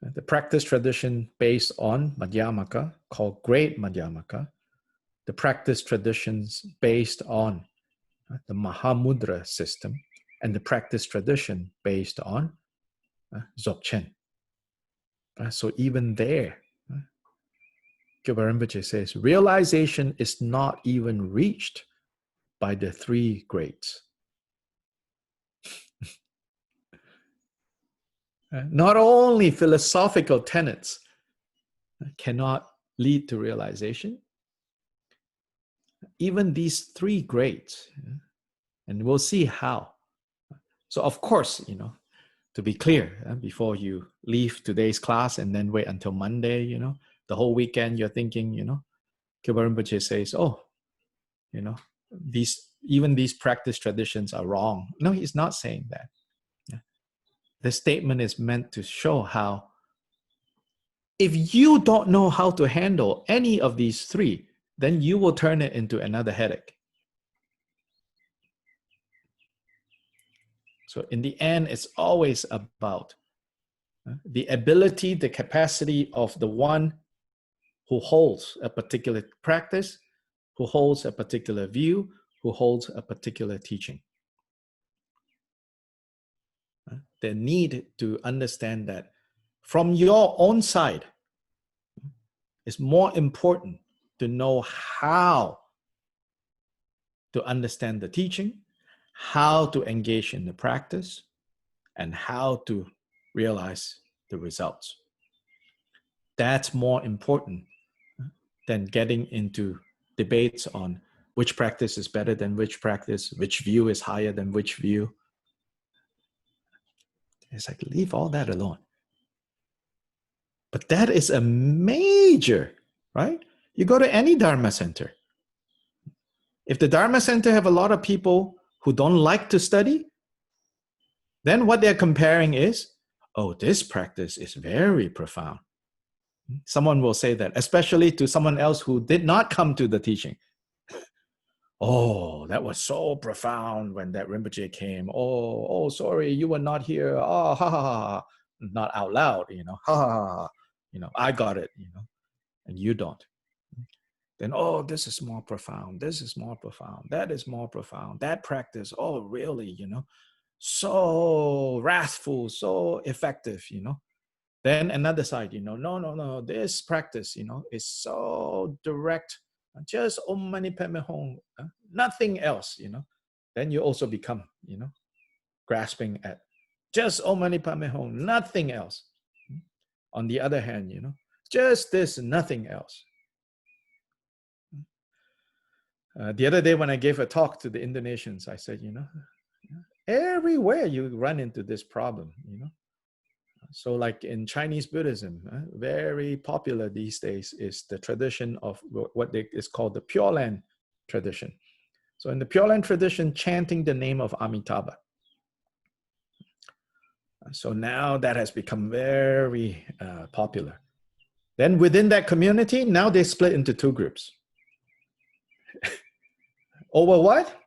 The practice tradition based on Madhyamaka, called Great Madhyamaka. The practice traditions based on the Mahamudra system, and the practice tradition based on Dzogchen. So even there, Gyalpa Rinpoche says, realization is not even reached by the three grades. Not only philosophical tenets cannot lead to realization, even these three grades, and we'll see how. So of course, to be clear, before you leave today's class and then wait until Monday, the whole weekend you're thinking, Gyalpa Rinpoche says, these practice traditions are wrong. No, he's not saying that. The statement is meant to show how if you don't know how to handle any of these three, then you will turn it into another headache. So in the end, it's always about the ability, the capacity of the one who holds a particular practice, who holds a particular view, who holds a particular teaching. The need to understand that from your own side, it's more important to know how to understand the teaching, how to engage in the practice, and how to realize the results. That's more important than getting into debates on which practice is better than which practice, which view is higher than which view. It's like, leave all that alone. But that is a major, right? You go to any Dharma center. If the Dharma center have a lot of people who don't like to study, then what they're comparing is, oh, this practice is very profound. Someone will say that, especially to someone else who did not come to the teaching. Oh, that was so profound when that Rinpoche came. Oh, sorry, you were not here. Oh, ha, ha, ha. Not out loud, ha, ha, ha. I got it, and you don't. Then, oh, this is more profound. This is more profound. That is more profound. That practice, oh, really, so wrathful, so effective, Then another side, no, this practice, is so direct. Just Om Mani Padme Hum, nothing else, Then you also become, grasping at just Om Mani Padme Hum, nothing else. On the other hand, just this, nothing else. The other day when I gave a talk to the Indonesians, I said, everywhere you run into this problem, So like in Chinese Buddhism, very popular these days is the tradition of what is called the Pure Land tradition. So in the Pure Land tradition, chanting the name of Amitabha. So now that has become very popular. Then within that community, now they split into two groups. Over what?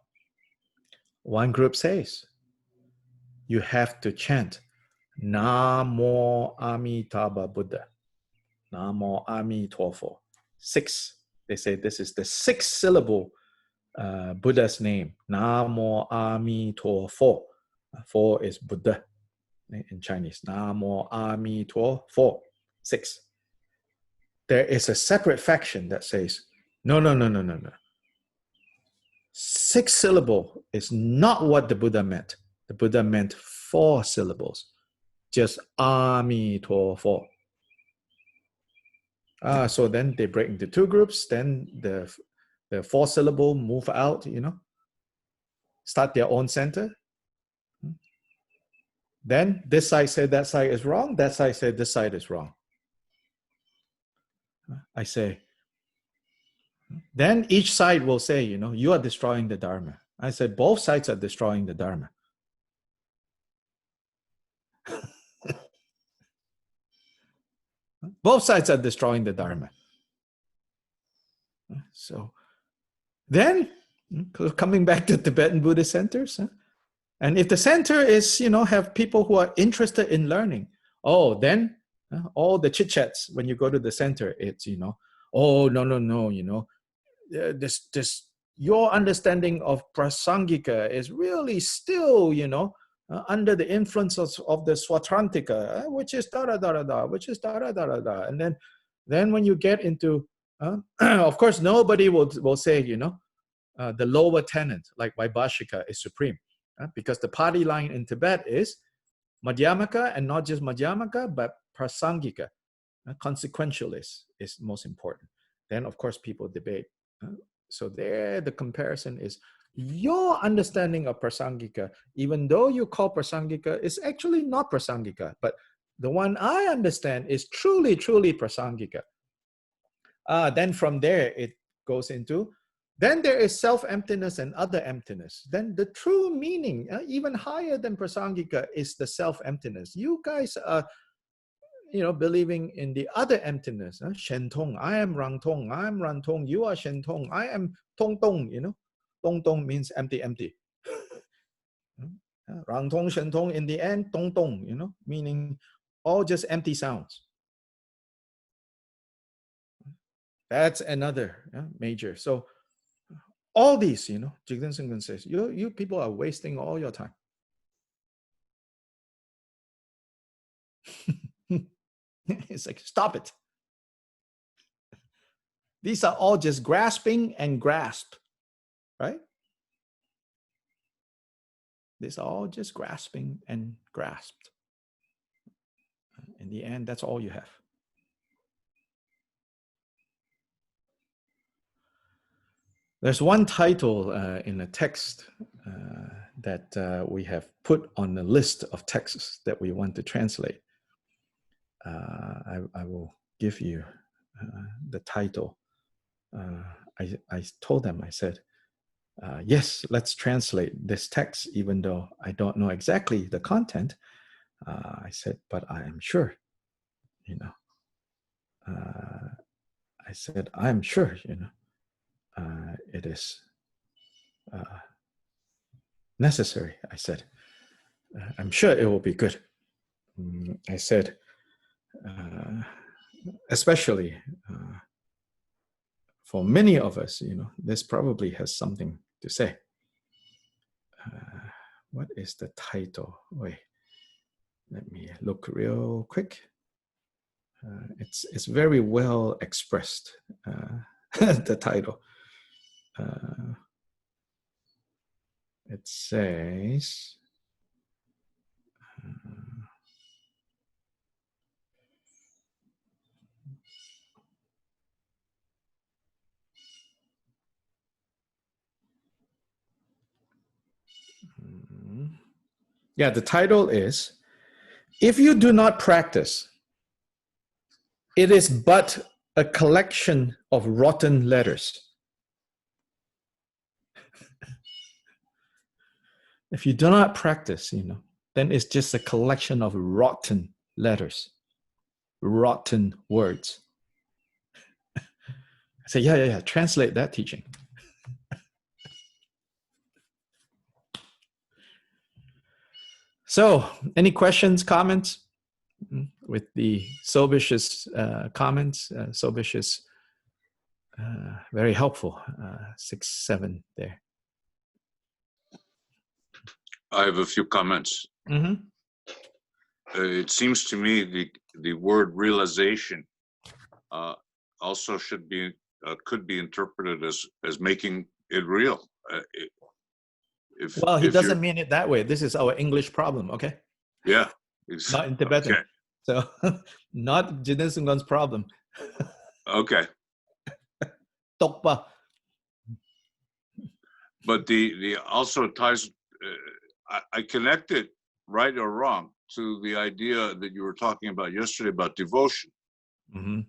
One group says, you have to chant Namo Amitabha Buddha. Namo Amitofo. 6. They say this is the 6th syllable Buddha's name. Namo Amitofo. 4 is Buddha in Chinese. Namo Amitofo. 6. There is a separate faction that says, no. 6 syllable is not what the Buddha meant. The Buddha meant 4 syllables. Just Amitofo. So then they break into two groups. Then the 4 syllable move out, start their own center. Then this side said that side is wrong. That side said this side is wrong. I say, then each side will say, you are destroying the Dharma. I said, both sides are destroying the Dharma. Both sides are destroying the Dharma. So then, coming back to Tibetan Buddhist centers, and if the center is, have people who are interested in learning, then all the chit-chats when you go to the center, it's, oh, no, this your understanding of Prasangika is really still, under the influence of the Swatrantika, which is da-da-da-da-da, which is da-da-da-da-da. And then when you get into, of course, nobody will say, the lower tenet, like Vaibhashika, is supreme. Because the party line in Tibet is Madhyamaka, and not just Madhyamaka, but Prasangika. Consequentialist is most important. Then, of course, people debate. So there, the comparison is your understanding of Prasangika, even though you call Prasangika, is actually not Prasangika, but the one I understand is truly, truly Prasangika. Then from there, it goes into, then there is self-emptiness and other emptiness. Then the true meaning, even higher than Prasangika, is the self-emptiness. You guys are, believing in the other emptiness. Shentong, I am Rangtong, I am Rantong, you are Shentong, I am Tongtong, Tongtong means empty, empty. Rangtong, Shentong, in the end, Tongtong, meaning all just empty sounds. That's another major. So all these, Jigten Singh says, you people are wasting all your time. It's like, stop it. These are all just grasping and grasp, right? These are all just grasping and grasped. In the end, that's all you have. There's one title in a text that we have put on the list of texts that we want to translate. I will give you the title. I told them, I said, yes, let's translate this text, even though I don't know exactly the content. I said, but I am sure, you know. I said, I'm sure, you know, it is necessary. I said, I'm sure it will be good. I said, especially for many of us, you know, this probably has something to say. What is the title? Wait, let me look real quick. It's very well expressed, the title. It says, yeah, the title is, if you do not practice, it is but a collection of rotten letters. If you do not practice, you know, then it's just a collection of rotten letters, rotten words. I say, yeah, translate that teaching. So, any questions, comments with the Sobish's comments? Sobish is very helpful. 6, 7 there. I have a few comments. Mm-hmm. It seems to me the word realization also should be could be interpreted as making it real. Well, he doesn't mean it that way. This is our English problem, okay? Yeah. Not in Tibetan. Okay. So, not Jinen Sungan's problem. Okay. Tokpa. But the also ties, I connect it, right or wrong, to the idea that you were talking about yesterday about devotion. Mm-hmm.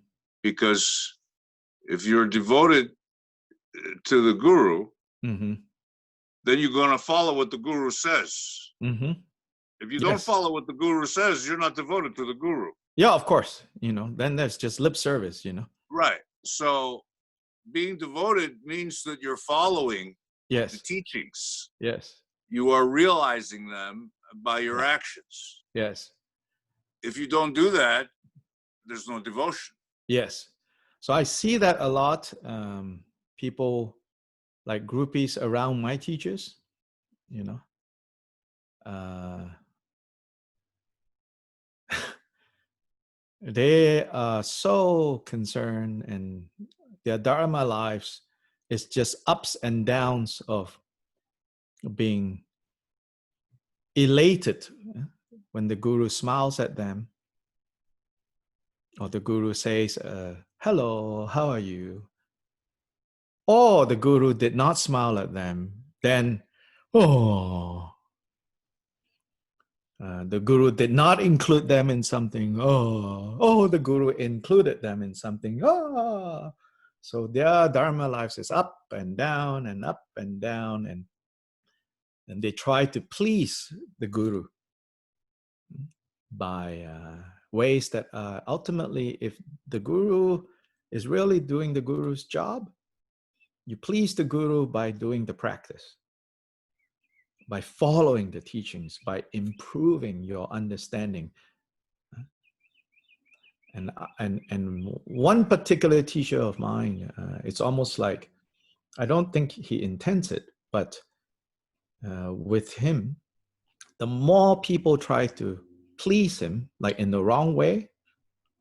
Because if you're devoted to the guru, Mm-hmm. then you're going to follow what the guru says. Mm-hmm. If you don't follow what the guru says, you're not devoted to the guru. Yeah, of course. You know, then there's just lip service, you know. Right. So being devoted means that you're following the teachings. Yes. You are realizing them by your actions. Yes. If you don't do that, there's no devotion. Yes. So I see that a lot. People like groupies around my teachers, you know. They are so concerned, and their Dharma lives is just ups and downs of being elated when the guru smiles at them, or the guru says, hello, how are you? Or the guru did not smile at them, then, the guru did not include them in something. The guru included them in something. So their Dharma lives is up and down and up and down, and they try to please the guru by ways that ultimately, if the guru is really doing the guru's job, you please the guru by doing the practice, by following the teachings, by improving your understanding. And one particular teacher of mine, it's almost like, I don't think he intends it, but with him, the more people try to please him, like in the wrong way,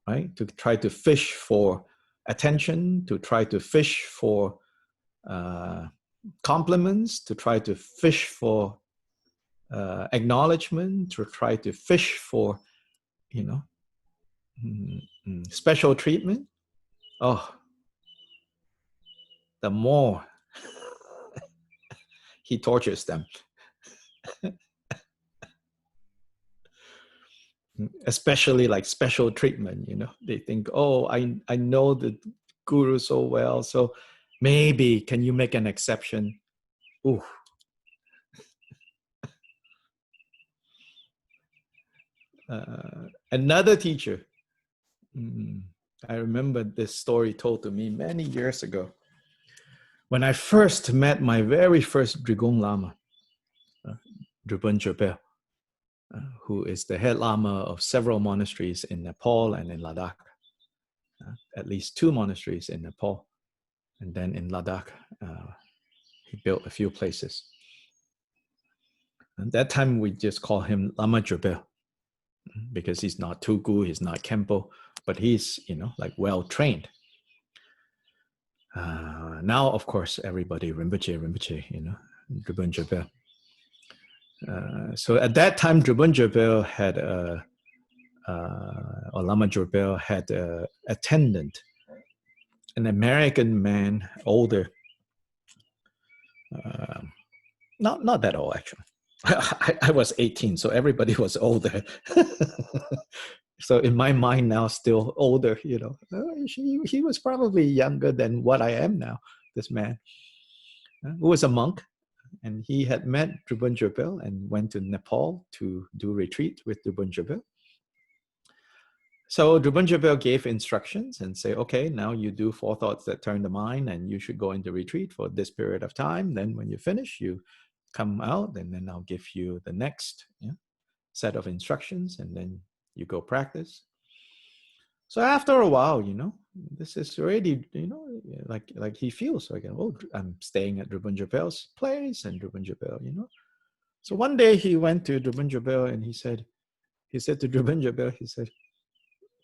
right? To try to fish for attention, to try to fish for compliments, to try to fish for acknowledgement, to try to fish for, special treatment. Oh, the more he tortures them. Especially like special treatment, they think, oh, I know the guru so well, so maybe can you make an exception? Ooh. Another teacher, I remember this story told to me many years ago. When I first met my very first Drigong Lama, Drupal Drupal, who is the head Lama of several monasteries in Nepal and in Ladakh, at least 2 monasteries in Nepal, and then in Ladakh, he built a few places. At that time, we just call him Lama Drupal, because he's not Tugu, he's not Kempo, but he's, like well-trained. Now, of course, everybody Rinpoche, Drupal Drupal. So at that time, Drupal Drupal had or Lama Drupal had an attendant, an American man, older, not that old actually. I was 18, so everybody was older. So in my mind now, still older, he was probably younger than what I am now, this man, who was a monk. And he had met Drupal Drupal and went to Nepal to do retreat with Drupal Drupal. So Drupal Drupal gave instructions and say, okay, now you do 4 thoughts that turn the mind, and you should go into retreat for this period of time. Then when you finish, you come out, and then I'll give you the next set of instructions, and then you go practice. So after a while, this is already, like he feels like, oh, I'm staying at Drupal Drupal's place, and Drupal Drupal, So one day he went to Drupal Drupal and he said to Drupal Drupal, he said,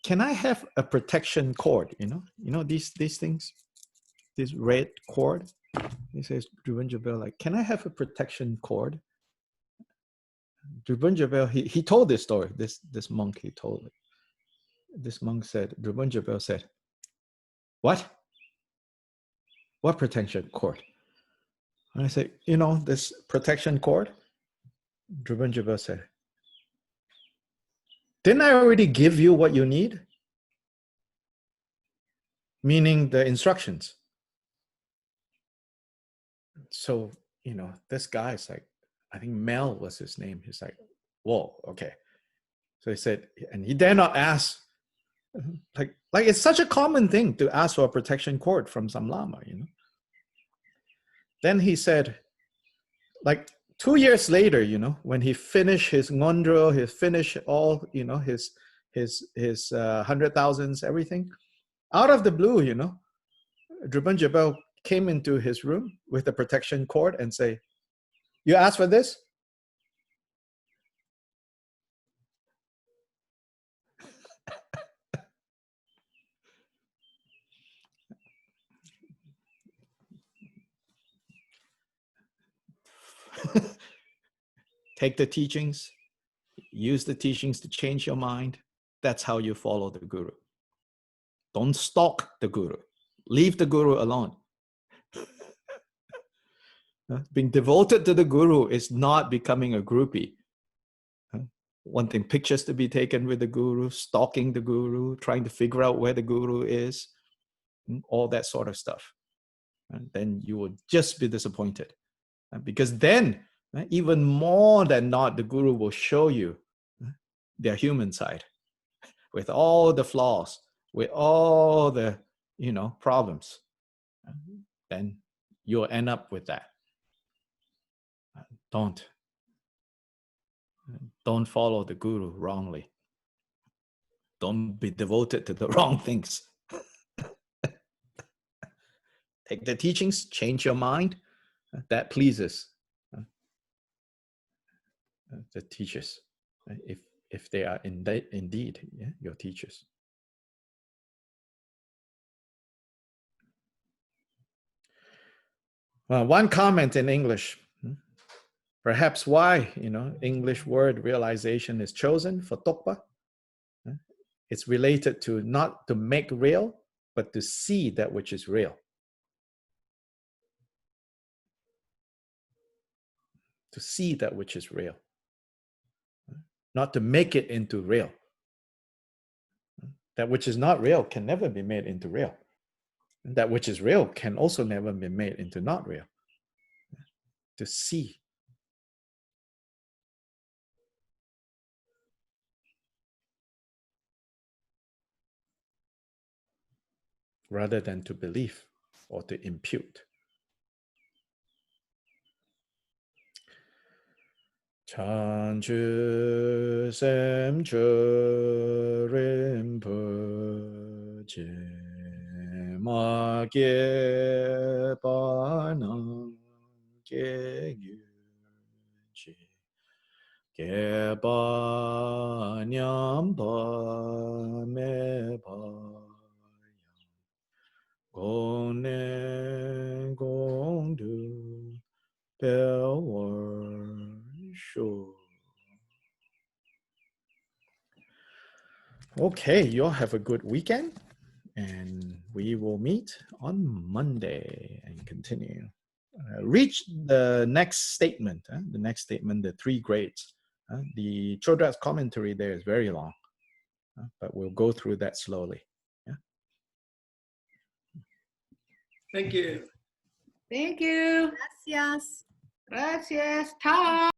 can I have a protection cord? These things, this red cord. He says, Drupal Drupal, like, can I have a protection cord? Drupal Drupal, he told this story. This monk, he told it. This monk said, Drupal Drupal said, what? What protection cord? And I said, this protection cord? Drupal Drupal said, didn't I already give you what you need? Meaning the instructions. So, this guy's like, I think Mel was his name. He's like, whoa, okay. So he said, and he dare not ask, like it's such a common thing to ask for a protection cord from some Lama, Then he said, like 2 years later, when he finished his ngondro, he finished all, his 100,000s, everything, out of the blue, Drupal Drupal came into his room with the protection cord and say, you asked for this? Take the teachings, use the teachings to change your mind. That's how you follow the guru. Don't stalk the guru. Leave the guru alone. Being devoted to the guru is not becoming a groupie. Wanting pictures to be taken with the guru, stalking the guru, trying to figure out where the guru is, all that sort of stuff. And then you will just be disappointed. Because then, even more than not, the guru will show you their human side with all the flaws, with all the problems. Then you'll end up with that. Don't follow the guru wrongly. Don't be devoted to the wrong things. Take the teachings, change your mind. That pleases the teachers, if they are indeed your teachers. One comment in English. Perhaps why, English word realization is chosen for tokpa. It's related to not to make real, but to see that which is real. To see that which is real. Not to make it into real. That which is not real can never be made into real. And that which is real can also never be made into not real. To see. Rather than to believe or to impute. Chanchu semchu rinpoche ma ge pa nang ge yu chi ge pa nyam pa me pa gong ne gong du sure. Okay, you all have a good weekend, and we will meet on Monday and continue. Reach the next statement. The next statement, the 3 grades. The Chodrat's commentary there is very long, but we'll go through that slowly. Thank you. Thank you. Gracias. Gracias. Ta.